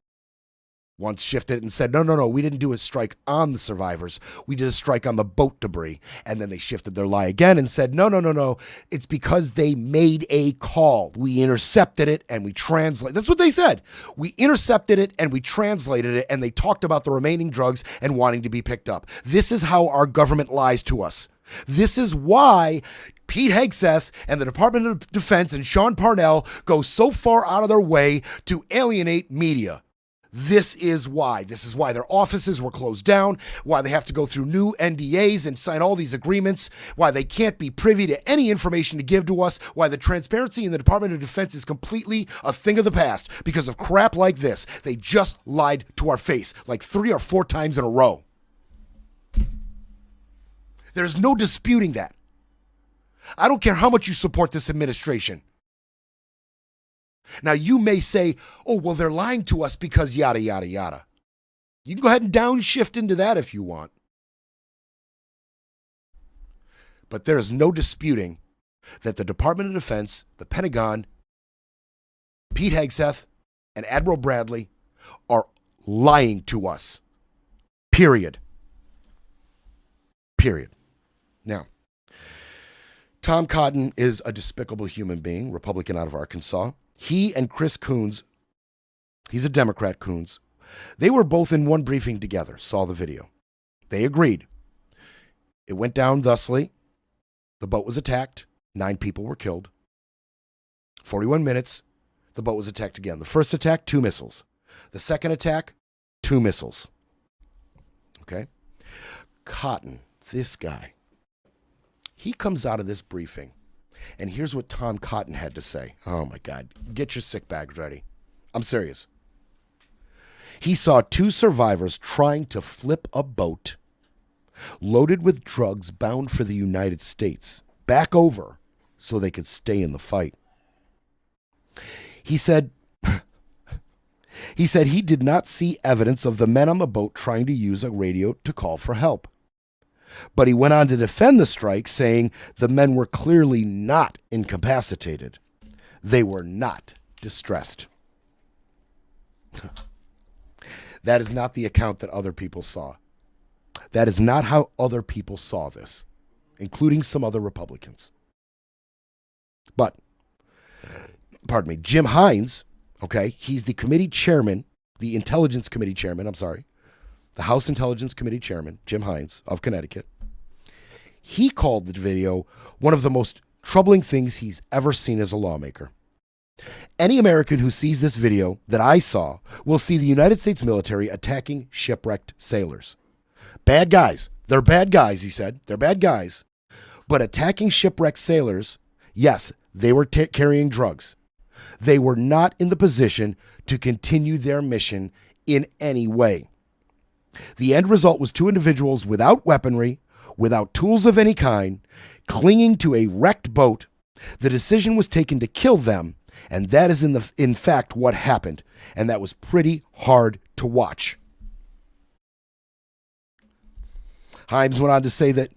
Once shifted and said, no, we didn't do a strike on the survivors. We did a strike on the boat debris. And then they shifted their lie again and said, no. It's because they made a call. We intercepted it and we translated. That's what they said. We intercepted it and we translated it, and they talked about the remaining drugs and wanting to be picked up. This is how our government lies to us. This is why Pete Hegseth and the Department of Defense and Sean Parnell go so far out of their way to alienate media. This is why their offices were closed down, why they have to go through new NDAs and sign all these agreements, why they can't be privy to any information to give to us, why the transparency in the Department of Defense is completely a thing of the past because of crap like this. They just lied to our face like 3 or 4 times in a row. There's no disputing that. I don't care how much you support this administration. Now, you may say, oh, well, they're lying to us because yada, yada, yada. You can go ahead and downshift into that if you want. But there is no disputing that the Department of Defense, the Pentagon, Pete Hegseth, and Admiral Bradley are lying to us. Period. Now, Tom Cotton is a despicable human being, Republican out of Arkansas. He and Chris Coons, he's a Democrat, Coons, they were both in one briefing together, saw the video. They agreed. It went down thusly. The boat was attacked. 9 people were killed. 41 minutes, the boat was attacked again. The first attack, 2 missiles. The second attack, 2 missiles. Okay? Cotton, this guy, he comes out of this briefing. And here's what Tom Cotton had to say. Oh, my God. Get your sick bags ready. I'm serious. He saw 2 survivors trying to flip a boat loaded with drugs bound for the United States back over so they could stay in the fight. He said he did not see evidence of the men on the boat trying to use a radio to call for help. But he went on to defend the strike, saying the men were clearly not incapacitated. They were not distressed. That is not the account that other people saw. That is not how other people saw this, including some other Republicans. But, pardon me, Jim Hines, okay, he's the committee chairman, the Intelligence Committee chairman, the House Intelligence Committee chairman, Jim Hines of Connecticut. He called the video one of the most troubling things he's ever seen as a lawmaker. Any American who sees this video that I saw will see the United States military attacking shipwrecked sailors. Bad guys. They're bad guys, he said. They're bad guys. But attacking shipwrecked sailors, yes, they were carrying drugs. They were not in the position to continue their mission in any way. The end result was 2 individuals without weaponry, without tools of any kind, clinging to a wrecked boat. The decision was taken to kill them, and that is in fact what happened, and that was pretty hard to watch. Himes went on to say that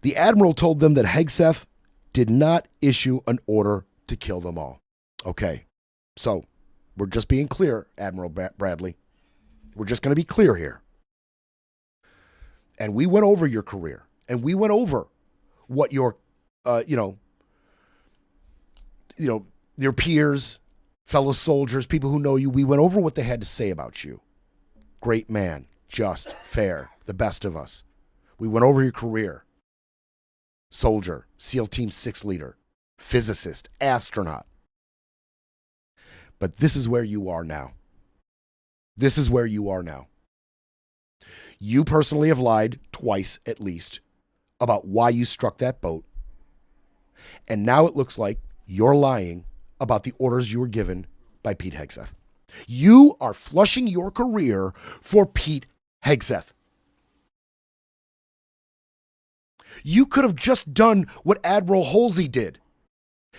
the Admiral told them that Hegseth did not issue an order to kill them all. Okay, so we're just being clear, Admiral Bradley. We're just going to be clear here. And we went over your career, and we went over what your, your peers, fellow soldiers, people who know you, we went over what they had to say about you. great man, just, fair, the best of us. We went over your career. Soldier, SEAL Team 6 leader, physicist, astronaut. But this is where you are now. This is where you are now. You personally have lied twice at least about why you struck that boat. And now it looks like you're lying about the orders you were given by Pete Hegseth. You are flushing your career for Pete Hegseth. You could have just done what Admiral Halsey did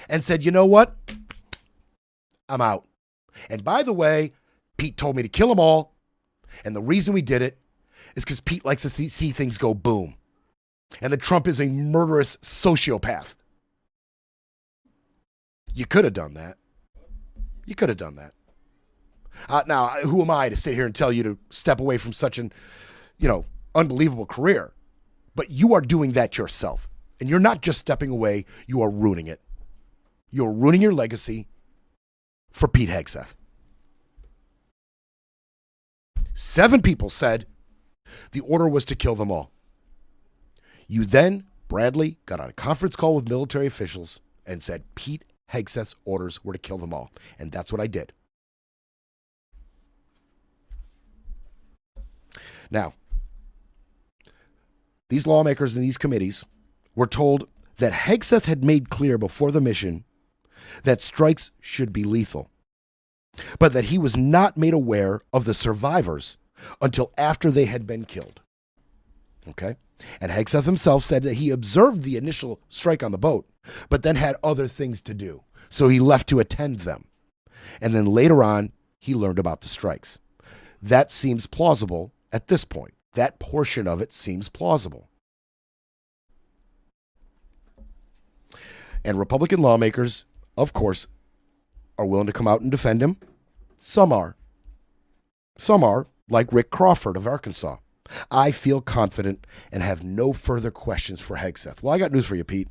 and said, you know what? I'm out. And by the way, Pete told me to kill them all. And the reason we did it is because Pete likes to see things go boom. And that Trump is a murderous sociopath. You could have done that. You could have done that. Now, who am I to sit here and tell you to step away from such an, unbelievable career? But you are doing that yourself. And you're not just stepping away, you are ruining it. You're ruining your legacy for Pete Hegseth. 7 people said the order was to kill them all. You then, Bradley, got on a conference call with military officials and said Pete Hegseth's orders were to kill them all. And that's what I did. Now, these lawmakers and these committees were told that Hegseth had made clear before the mission that strikes should be lethal, but that he was not made aware of the survivors until after they had been killed. Okay? And Hegseth himself said that he observed the initial strike on the boat, but then had other things to do, so he left to attend them. And then later on, he learned about the strikes. That seems plausible at this point. That portion of it seems plausible. And Republican lawmakers, of course, are willing to come out and defend him. Some are. Some are, like Rick Crawford of Arkansas. I feel confident and have no further questions for Hegseth. Well, I got news for you, Pete.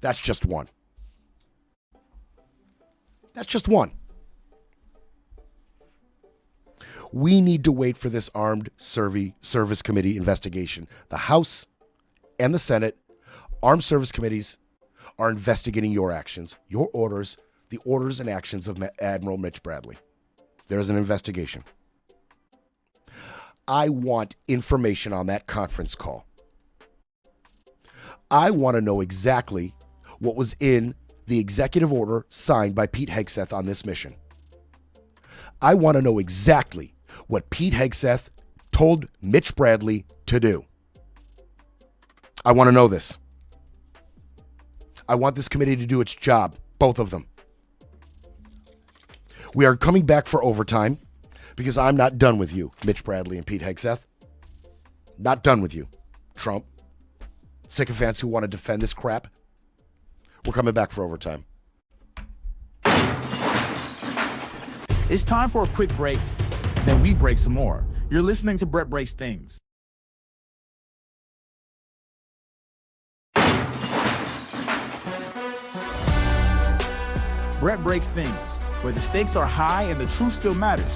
That's just one. That's just one. We need to wait for this Armed Service Committee investigation. The House and the Senate, Armed Service Committees are investigating your actions, your orders, the orders and actions of Admiral Mitch Bradley. There's an investigation. I want information on that conference call. I want to know exactly what was in the executive order signed by Pete Hegseth on this mission. I want to know exactly what Pete Hegseth told Mitch Bradley to do. I want to know this. I want this committee to do its job, both of them. We are coming back for overtime because I'm not done with you, Mitch Bradley and Pete Hegseth. Not done with you, Trump. Sycophants who want to defend this crap. We're coming back for overtime. It's time for a quick break. Then we break some more. You're listening to Brett Breaks Things. Brett Breaks Things, where the stakes are high and the truth still matters.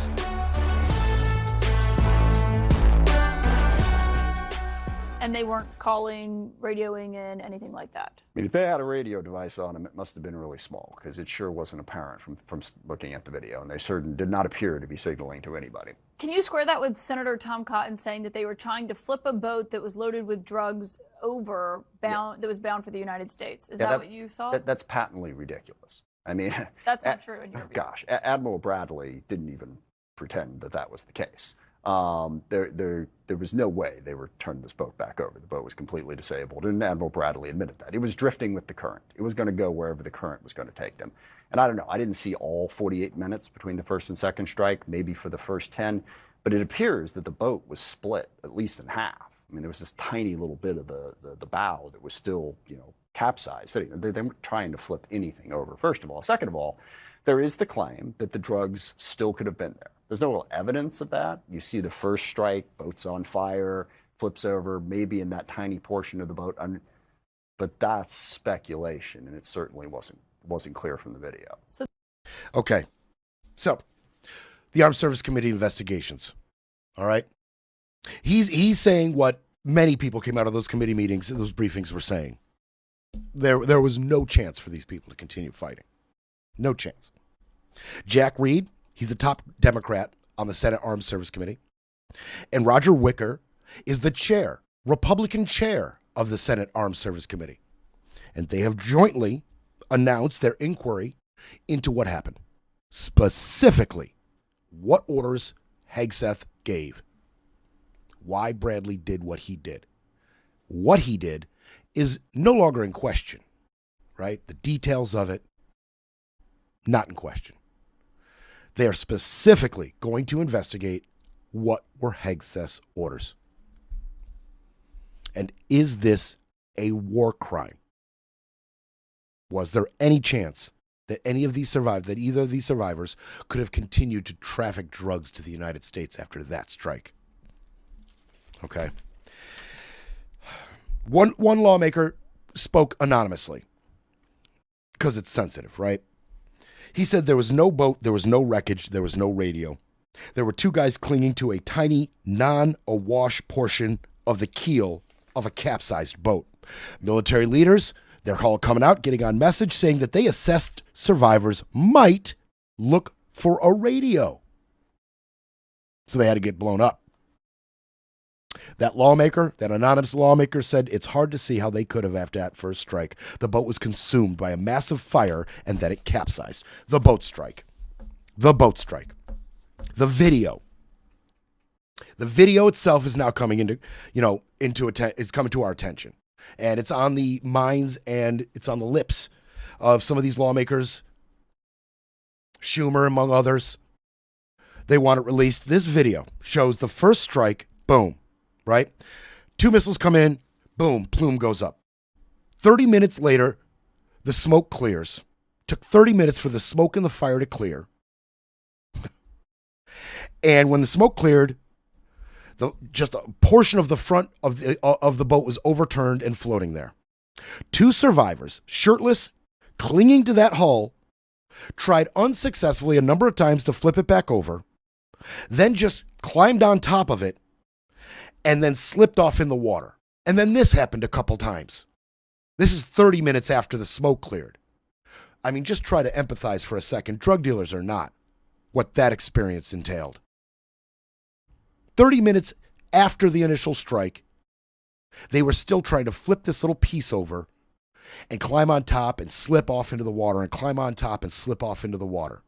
And they weren't calling, radioing in, anything like that. I mean, if they had a radio device on them, it must have been really small, because it sure wasn't apparent from looking at the video, and they certainly did not appear to be signaling to anybody. Can you square that with Senator Tom Cotton saying that they were trying to flip a boat that was loaded with drugs that was bound for the United States? Is that what you saw? That's patently ridiculous. I mean, that's not true in your view. Gosh, Admiral Bradley didn't even pretend that that was the case. There was no way they were turning this boat back over. The boat was completely disabled, and Admiral Bradley admitted that. It was drifting with the current. It was going to go wherever the current was going to take them. And I don't know, I didn't see all 48 minutes between the first and second strike, maybe for the first 10, but it appears that the boat was split at least in half. I mean, there was this tiny little bit of the bow that was still, capsized. They weren't trying to flip anything over, first of all. Second of all, there is the claim that the drugs still could have been there. There's no real evidence of that. You see the first strike, boat's on fire, flips over, maybe in that tiny portion of the boat. But that's speculation, and it certainly wasn't clear from the video. Okay. So the Armed Service Committee investigations. All right? He's saying what many people came out of those committee meetings, those briefings were saying. There was no chance for these people to continue fighting. No chance. Jack Reed, he's the top Democrat on the Senate Armed Service Committee. And Roger Wicker is the chair, Republican chair of the Senate Armed Service Committee. And they have jointly announced their inquiry into what happened. Specifically, what orders Hegseth gave. Why Bradley did what he did. What he did is no longer in question, right? The details of it, not in question. They are specifically going to investigate what were Hegseth's orders. And is this a war crime? Was there any chance that any of these survived, that either of these survivors could have continued to traffic drugs to the United States after that strike? Okay. One lawmaker spoke anonymously because it's sensitive, right? He said there was no boat, there was no wreckage, there was no radio. There were two guys clinging to a tiny, non-awash portion of the keel of a capsized boat. Military leaders, they're all coming out, getting on message, saying that they assessed survivors might look for a radio. So they had to get blown up. That lawmaker, that anonymous lawmaker, said it's hard to see how they could have after that first strike. The boat was consumed by a massive fire and then it capsized. The boat strike. The boat strike. The video. The video itself is now coming into, it's coming to our attention. And it's on the minds and it's on the lips of some of these lawmakers. Schumer, among others. They want it released. This video shows the first strike, boom, right? 2 missiles come in, boom, plume goes up. 30 minutes later, the smoke clears. Took 30 minutes for the smoke and the fire to clear. And when the smoke cleared, just a portion of the front of the boat was overturned and floating there. 2 survivors, shirtless, clinging to that hull, tried unsuccessfully a number of times to flip it back over, then just climbed on top of it, and then slipped off in the water. And then this happened a couple times. This is 30 minutes after the smoke cleared. I mean, just try to empathize for a second, drug dealers or not, what that experience entailed. 30 minutes after the initial strike, they were still trying to flip this little piece over and climb on top and slip off into the water and climb on top and slip off into the water.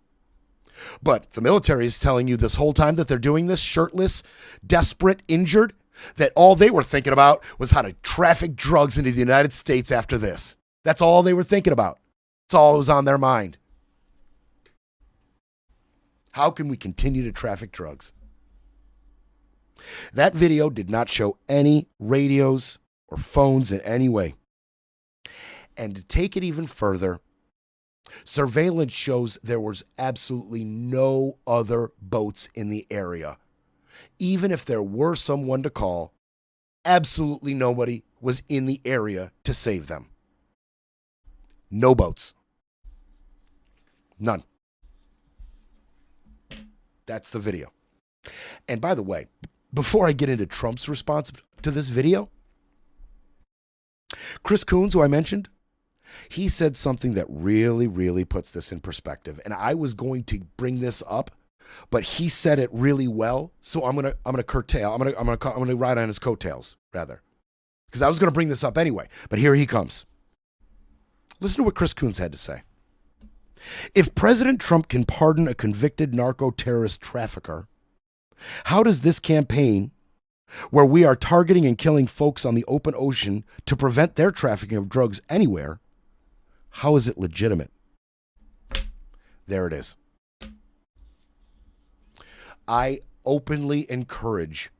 But the military is telling you this whole time that they're doing this, shirtless, desperate, injured, that all they were thinking about was how to traffic drugs into the United States after this. That's all they were thinking about. That's all that was on their mind. How can we continue to traffic drugs? That video did not show any radios or phones in any way. And to take it even further, surveillance shows there was absolutely no other boats in the area. Even if there were someone to call, absolutely nobody was in the area to save them. No boats. None. That's the video. And by the way, before I get into Trump's response to this video, Chris Coons, who I mentioned, he said something that really, really puts this in perspective. And I was going to bring this up, but he said it really well. So I'm gonna curtail. I'm gonna ride on his coattails rather, because I was gonna bring this up anyway. But here he comes. Listen to what Chris Coons had to say. If President Trump can pardon a convicted narco-terrorist trafficker, how does this campaign, where we are targeting and killing folks on the open ocean to prevent their trafficking of drugs anywhere, how is it legitimate? There it is. I openly encourage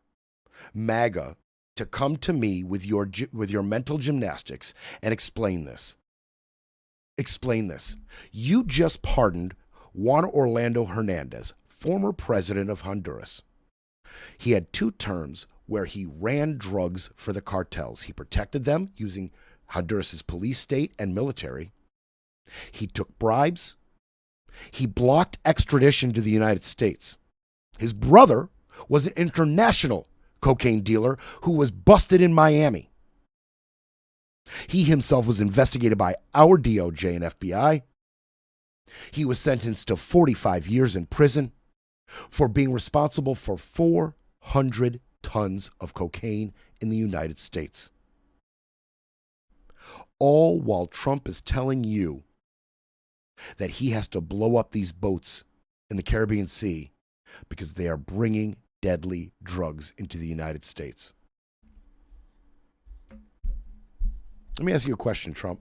MAGA to come to me with your mental gymnastics and explain this. Explain this. You just pardoned Juan Orlando Hernandez, former president of Honduras. He had 2 terms where he ran drugs for the cartels. He protected them using Honduras' police state and military. He took bribes. He blocked extradition to the United States. His brother was an international cocaine dealer who was busted in Miami. He himself was investigated by our DOJ and FBI. He was sentenced to 45 years in prison for being responsible for 400 tons of cocaine in the United States. All while Trump is telling you that he has to blow up these boats in the Caribbean Sea because they are bringing deadly drugs into the United States. Let me ask you a question, Trump.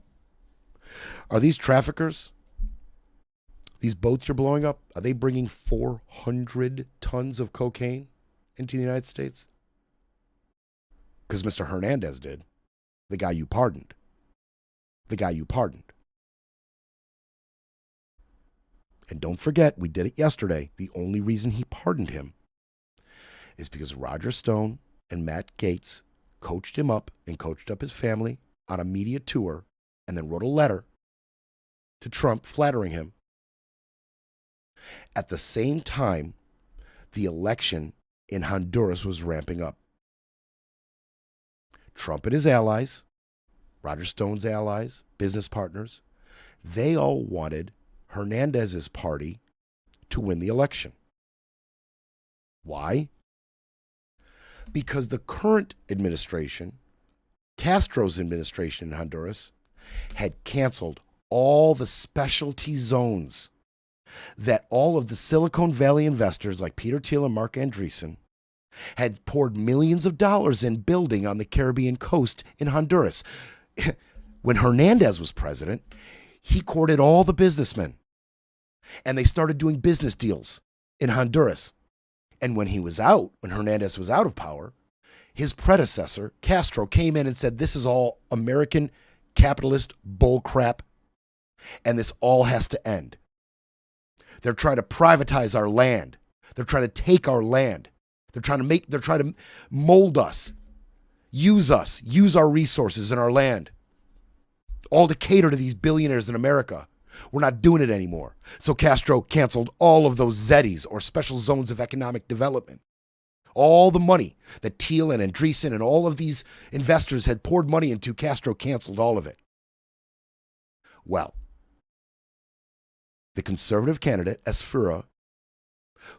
Are these traffickers, these boats you're blowing up, are they bringing 400 tons of cocaine into the United States? Because Mr. Hernandez did. The guy you pardoned. The guy you pardoned. And don't forget, we did it yesterday. The only reason he pardoned him is because Roger Stone and Matt Gaetz coached him up and coached up his family on a media tour and then wrote a letter to Trump flattering him. At the same time, the election in Honduras was ramping up. Trump and his allies, Roger Stone's allies, business partners, they all wanted Hernandez's party to win the election. Why? Because the current administration, Castro's administration in Honduras, had canceled all the specialty zones that all of the Silicon Valley investors like Peter Thiel and Mark Andreessen had poured millions of dollars in building on the Caribbean coast in Honduras. When Hernandez was president, he courted all the businessmen, and they started doing business deals in Honduras. And when Hernandez was out of power, his predecessor, Castro, came in and said, this is all American capitalist bullcrap, and this all has to end. They're trying to privatize our land. They're trying to take our land. They're trying to mold us, use our resources and our land, all to cater to these billionaires in America. We're not doing it anymore. So Castro canceled all of those ZETs, or special zones of economic development. All the money that Thiel and Andreessen and all of these investors had poured money into, Castro canceled all of it. Well, the conservative candidate, Esfura,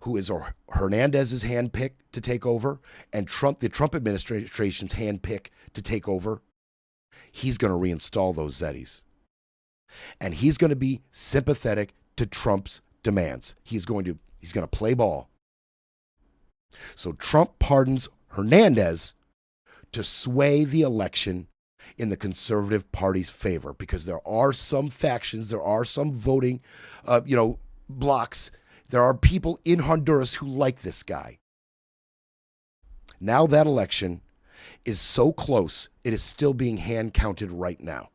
who is Hernandez's handpick to take over, and the Trump administration's handpick to take over, he's going to reinstall those ZETs. And he's going to be sympathetic to Trump's demands. He's going to play ball. So Trump pardons Hernandez to sway the election in the conservative party's favor, because there are some factions, there are some voting, blocks. There are people in Honduras who like this guy. Now that election is so close, it is still being hand counted right now.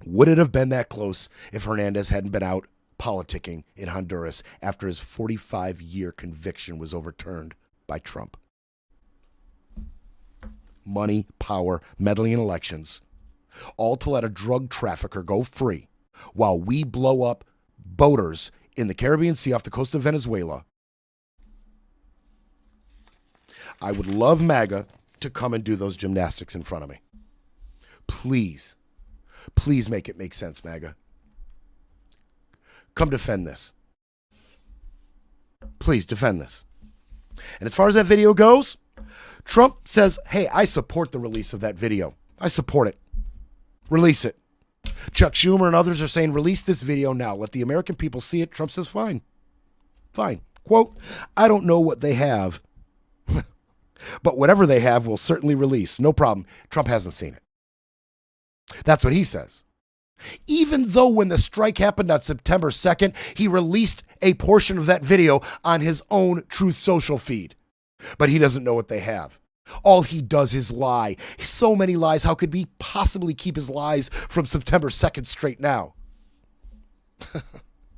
Would it have been that close if Hernandez hadn't been out politicking in Honduras after his 45-year conviction was overturned by Trump? Money, power, meddling in elections, all to let a drug trafficker go free while we blow up boaters in the Caribbean Sea off the coast of Venezuela. I would love MAGA to come and do those gymnastics in front of me. Please make it make sense, MAGA. Come defend this. Please defend this. And as far as that video goes, Trump says, hey, I support the release of that video. I support it. Release it. Chuck Schumer and others are saying, release this video now. Let the American people see it. Trump says, fine. Fine. Quote, I don't know what they have, but whatever they have, we'll certainly release. No problem. Trump hasn't seen it. That's what he says. Even though when the strike happened on September 2nd, he released a portion of that video on his own Truth Social feed. But he doesn't know what they have. All he does is lie. So many lies. How could he possibly keep his lies from September 2nd straight now?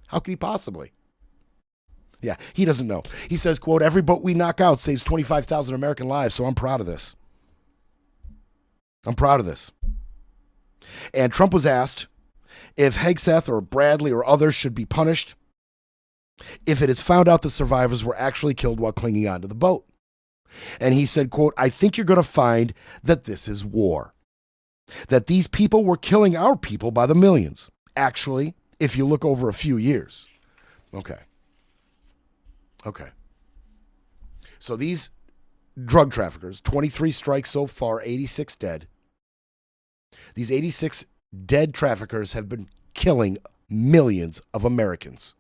How could he possibly? Yeah, he doesn't know. He says, quote, every boat we knock out saves 25,000 American lives, so I'm proud of this. I'm proud of this. And Trump was asked if Hegseth or Bradley or others should be punished. if it is found out the survivors were actually killed while clinging onto the boat. And he said, quote, I think you're going to find that this is war. That these people were killing our people by the millions. Actually, if you look over a few years. Okay. So these drug traffickers, 23 strikes so far, 86 dead. These 86 dead traffickers have been killing millions of Americans.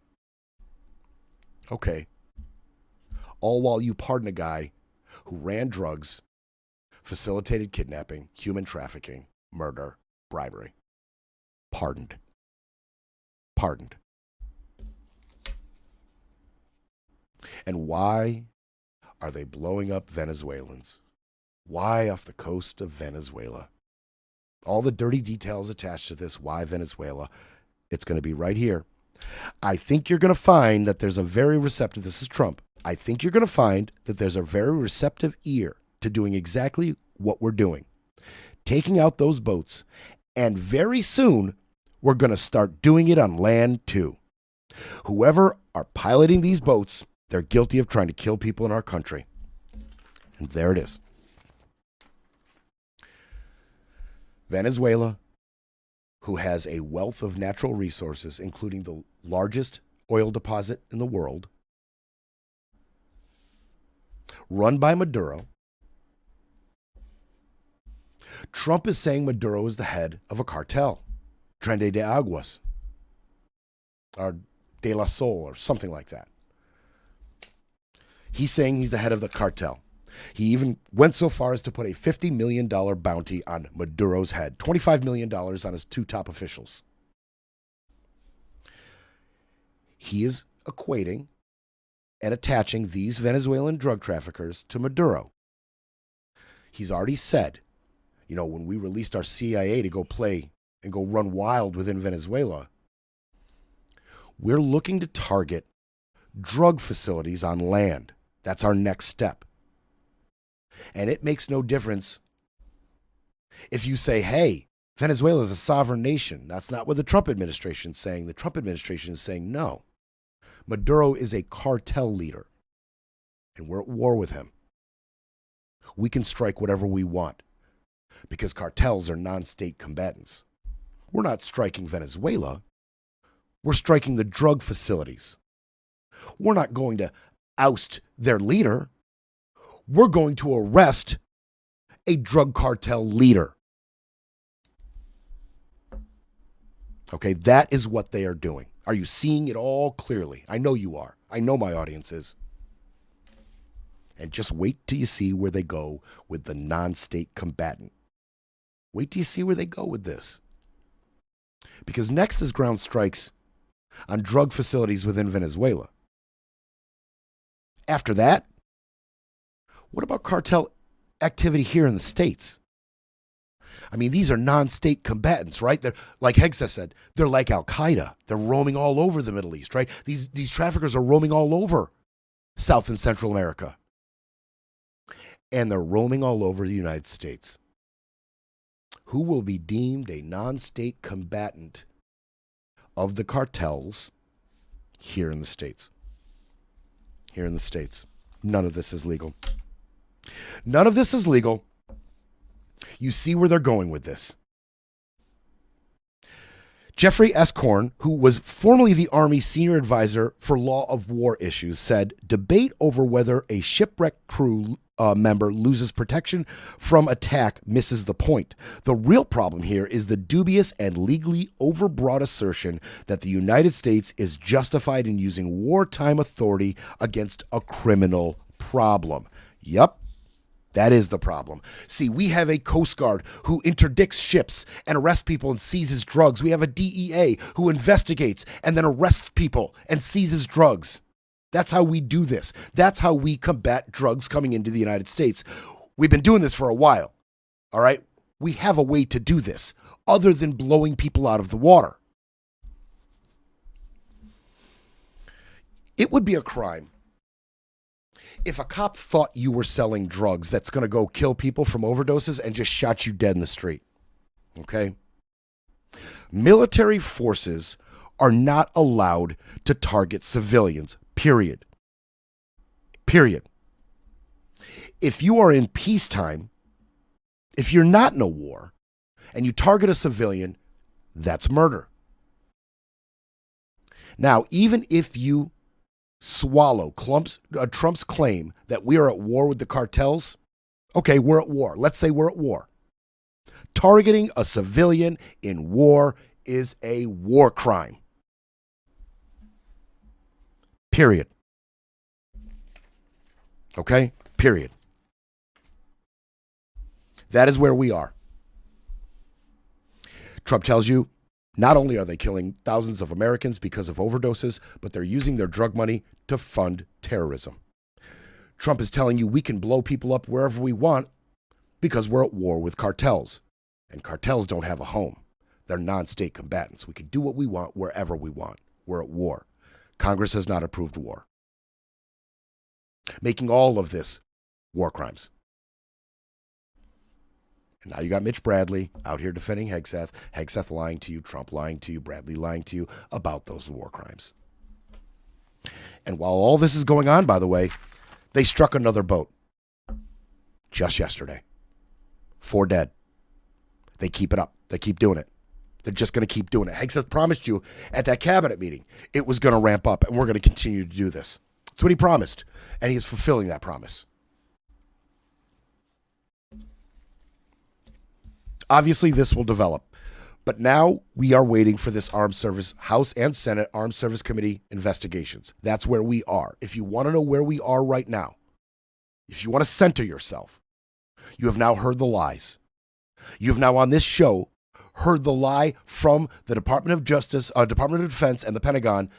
Okay. All while you pardon a guy who ran drugs, facilitated kidnapping, human trafficking, murder, bribery. Pardoned. And why are they blowing up Venezuelans? Why off the coast of Venezuela? All the dirty details attached to this. Why Venezuela? It's going to be right here. I think you're going to find that there's a very receptive, this is Trump. I think you're going to find that there's a very receptive ear to doing exactly what we're doing. Taking out those boats. And very soon, we're going to start doing it on land too. Whoever are piloting these boats, they're guilty of trying to kill people in our country. And there it is. Venezuela, who has a wealth of natural resources, including the largest oil deposit in the world, run by Maduro. Trump is saying Maduro is the head of a cartel, Trende de Aguas, or De La Sol, or something like that. He's saying he's the head of the cartel. He even went so far as to put a $50 million bounty on Maduro's head, $25 million on his two top officials. He is equating and attaching these Venezuelan drug traffickers to Maduro. He's already said, you know, when we released our CIA to go play and go run wild within Venezuela, we're looking to target drug facilities on land. That's our next step. And it makes no difference if you say, hey, Venezuela is a sovereign nation. That's not what the Trump administration is saying. The Trump administration is saying, no, Maduro is a cartel leader, and we're at war with him. We can strike whatever we want because cartels are non-state combatants. We're not striking Venezuela. We're striking the drug facilities. We're not going to oust their leader. We're going to arrest a drug cartel leader. Okay, that is what they are doing. Are you seeing it all clearly? I know you are. I know my audience is. And just wait till you see where they go with the non-state combatant. Wait till you see where they go with this. Because next is ground strikes on drug facilities within Venezuela. After that, what about cartel activity here in the States? I mean, these are non-state combatants, right? They're, like Hegseth said, they're like Al-Qaeda. They're roaming all over the Middle East, right? These traffickers are roaming all over South and Central America. And they're roaming all over the United States. Who will be deemed a non-state combatant of the cartels here in the States? Here in the States. None of this is legal. None of this is legal. You see where they're going with this. Jeffrey S. Korn, who was formerly the Army senior advisor for law of war issues, said, debate over whether a shipwrecked crew member loses protection from attack misses the point. The real problem here is the dubious and legally overbroad assertion that the United States is justified in using wartime authority against a criminal problem. Yup. That is the problem. See, we have a Coast Guard who interdicts ships and arrests people and seizes drugs. We have a DEA who investigates and then arrests people and seizes drugs. That's how we do this. That's how we combat drugs coming into the United States. We've been doing this for a while, all right? We have a way to do this other than blowing people out of the water. It would be a crime if a cop thought you were selling drugs that's going to go kill people from overdoses and just shot you dead in the street, okay? Military forces are not allowed to target civilians, period. Period. If you are in peacetime, if you're not in a war, and you target a civilian, that's murder. Now, even if you swallow Trump's claim that we are at war with the cartels, okay, we're at war. Let's say we're at war. Targeting a civilian in war is a war crime. Period. Okay? Period. That is where we are. Trump tells you not only are they killing thousands of Americans because of overdoses, but they're using their drug money to fund terrorism. Trump is telling you we can blow people up wherever we want because we're at war with cartels. And cartels don't have a home. They're non-state combatants. We can do what we want wherever we want. We're at war. Congress has not approved war. Making all of this war crimes. And now you got Mitch Bradley out here defending Hegseth. Hegseth lying to you, Trump lying to you, Bradley lying to you about those war crimes. And while all this is going on, by the way, they struck another boat just yesterday. 4 dead. They keep it up. They keep doing it. They're just going to keep doing it. Hegseth promised you at that cabinet meeting it was going to ramp up, and we're going to continue to do this. That's what he promised, and he is fulfilling that promise. Obviously, this will develop, but now we are waiting for this Armed Service, House and Senate Armed Service Committee investigations. That's where we are. If you want to know where we are right now, if you want to center yourself, you have now heard the lies. You have now on this show heard the lie from the Department of Justice, Department of Defense, and the Pentagon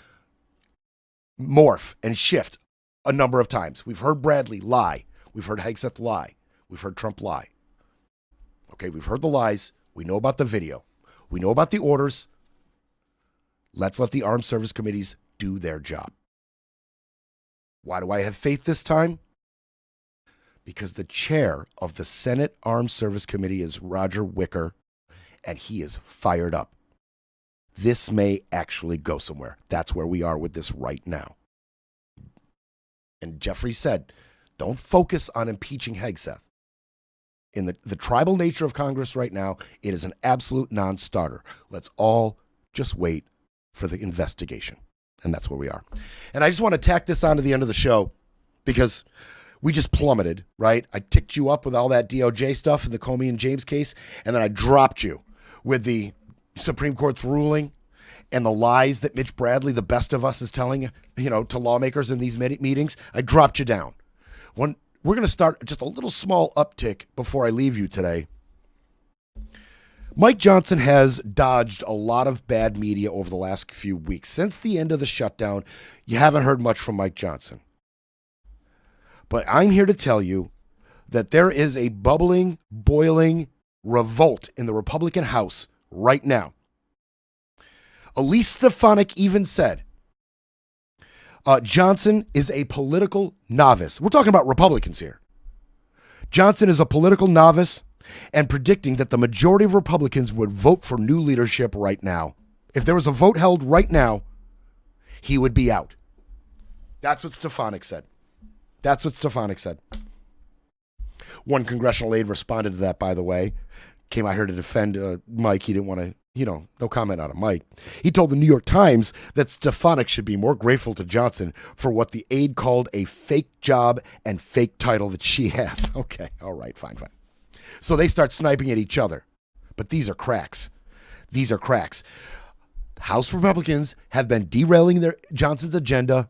morph and shift a number of times. We've heard Bradley lie. We've heard Hegseth lie. We've heard Trump lie. Okay, we've heard the lies. We know about the video. We know about the orders. Let's let the Armed Service Committees do their job. Why do I have faith this time? Because the chair of the Senate Armed Service Committee is Roger Wicker, and he is fired up. This may actually go somewhere. That's where we are with this right now. And Jeffrey said, don't focus on impeaching Hegseth. In the tribal nature of Congress right now, it is an absolute non-starter. Let's all just wait for the investigation. And that's where we are. And I just want to tack this on to the end of the show because we just plummeted, right? I ticked you up with all that DOJ stuff in the Comey and James case, and then I dropped you with the Supreme Court's ruling and the lies that Mitch Bradley, the best of us, is telling, to lawmakers in these meetings. I dropped you down. We're going to start just a little small uptick before I leave you today. Mike Johnson has dodged a lot of bad media over the last few weeks. Since the end of the shutdown, you haven't heard much from Mike Johnson. But I'm here to tell you that there is a bubbling, boiling revolt in the Republican House right now. Elise Stefanik even said, Johnson is a political novice. We're talking about Republicans here. Johnson is a political novice and predicting that the majority of Republicans would vote for new leadership right now. If there was a vote held right now, he would be out. That's what Stefanik said. That's what Stefanik said. One congressional aide responded to that, by the way. Came out here to defend Mike. He didn't want to, no comment out of Mike. He told the New York Times that Stefanik should be more grateful to Johnson for what the aide called a fake job and fake title that she has. Okay, all right, fine. So they start sniping at each other. But these are cracks. These are cracks. House Republicans have been derailing Johnson's agenda,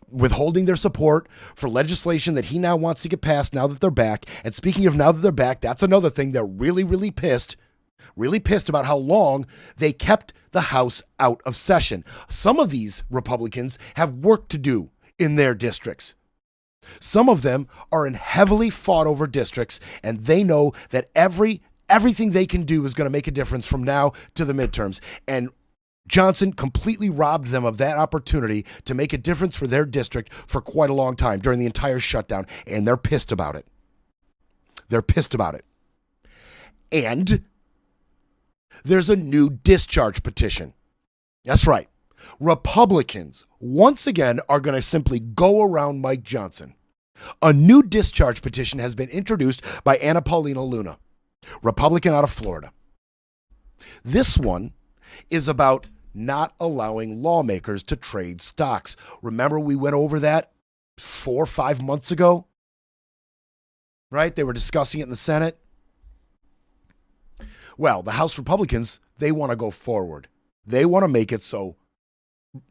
withholding their support for legislation that he now wants to get passed now that they're back. And speaking of now that they're back, that's another thing. They're really, really pissed about how long they kept the House out of session. Some of these Republicans have work to do in their districts. Some of them are in heavily fought over districts, and they know that everything they can do is going to make a difference from now to the midterms. And Johnson completely robbed them of that opportunity to make a difference for their district for quite a long time during the entire shutdown, and they're pissed about it. They're pissed about it. And there's a new discharge petition That's right. Republicans, once again, are going to simply go around Mike Johnson. A new discharge petition has been introduced by Anna Paulina Luna, Republican out of Florida. This one is about not allowing lawmakers to trade stocks. Remember, we went over that 4 or 5 months ago? Right? They were discussing it in the Senate. Well, the House Republicans, they want to go forward. They want to make it so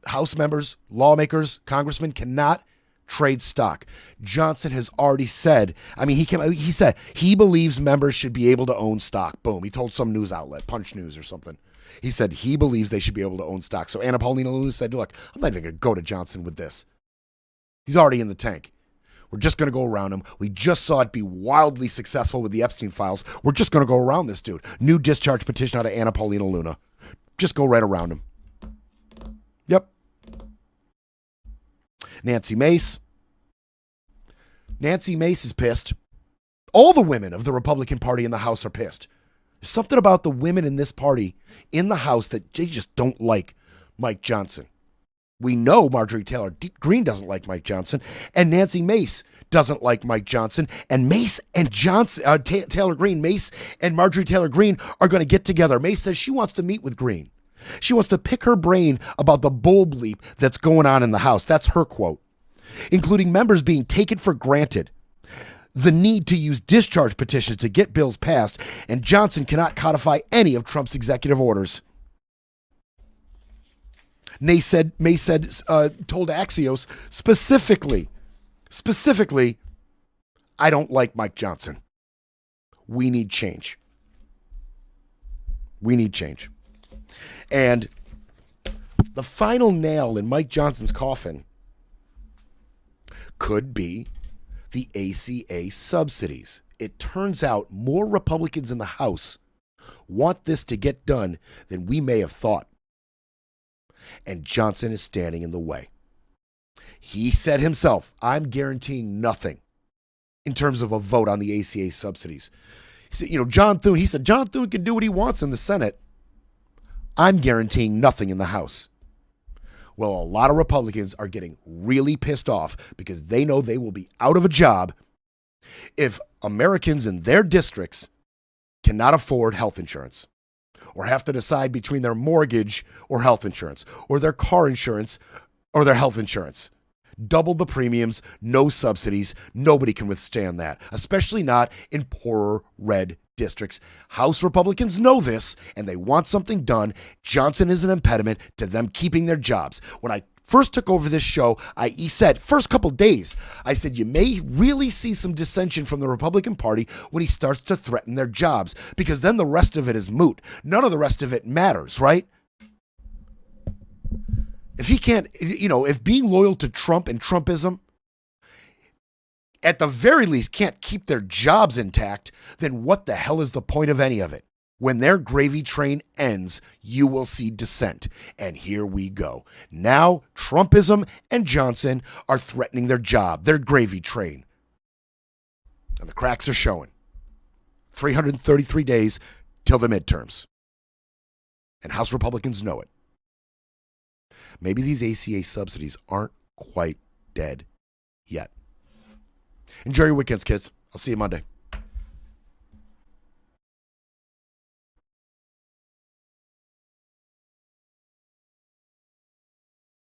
House members, lawmakers, congressmen cannot trade stock. Johnson has already said, he said he believes members should be able to own stock. Boom. He told some news outlet, Punch News or something. He said he believes they should be able to own stock. So Anna Paulina Luna said, look, I'm not even going to go to Johnson with this. He's already in the tank. We're just going to go around him. We just saw it be wildly successful with the Epstein files. We're just going to go around this dude. New discharge petition out of Anna Paulina Luna. Just go right around him. Yep. Nancy Mace. Nancy Mace is pissed. All the women of the Republican Party in the House are pissed. There's something about the women in this party in the House that they just don't like Mike Johnson. We know Marjorie Taylor Greene doesn't like Mike Johnson, and Nancy Mace doesn't like Mike Johnson. And Mace and Taylor Greene, Mace and Marjorie Taylor Greene are going to get together. Mace says she wants to meet with Greene. She wants to pick her brain about the bull bleep that's going on in the House. That's her quote, including members being taken for granted, the need to use discharge petitions to get bills passed, and Johnson cannot codify any of Trump's executive orders. Mace said, told Axios specifically, I don't like Mike Johnson. We need change. We need change. And the final nail in Mike Johnson's coffin could be the ACA subsidies. It turns out more Republicans in the House want this to get done than we may have thought. And Johnson is standing in the way. He said himself, I'm guaranteeing nothing in terms of a vote on the ACA subsidies. He said, John Thune can do what he wants in the Senate. I'm guaranteeing nothing in the House. Well, a lot of Republicans are getting really pissed off because they know they will be out of a job if Americans in their districts cannot afford health insurance, or have to decide between their mortgage or health insurance, or their car insurance or their health insurance. Double the premiums, no subsidies. Nobody can withstand that, especially not in poorer red districts. House Republicans know this, and they want something done. Johnson is an impediment to them keeping their jobs. When I first took over this show, he said, first couple days, I said, you may really see some dissension from the Republican Party when he starts to threaten their jobs, because then the rest of it is moot. None of the rest of it matters, right? If he can't, if being loyal to Trump and Trumpism, at the very least, can't keep their jobs intact, then what the hell is the point of any of it? When their gravy train ends, you will see dissent. And here we go. Now, Trumpism and Johnson are threatening their job, their gravy train. And the cracks are showing. 333 days till the midterms. And House Republicans know it. Maybe these ACA subsidies aren't quite dead yet. Enjoy your weekends, kids. I'll see you Monday.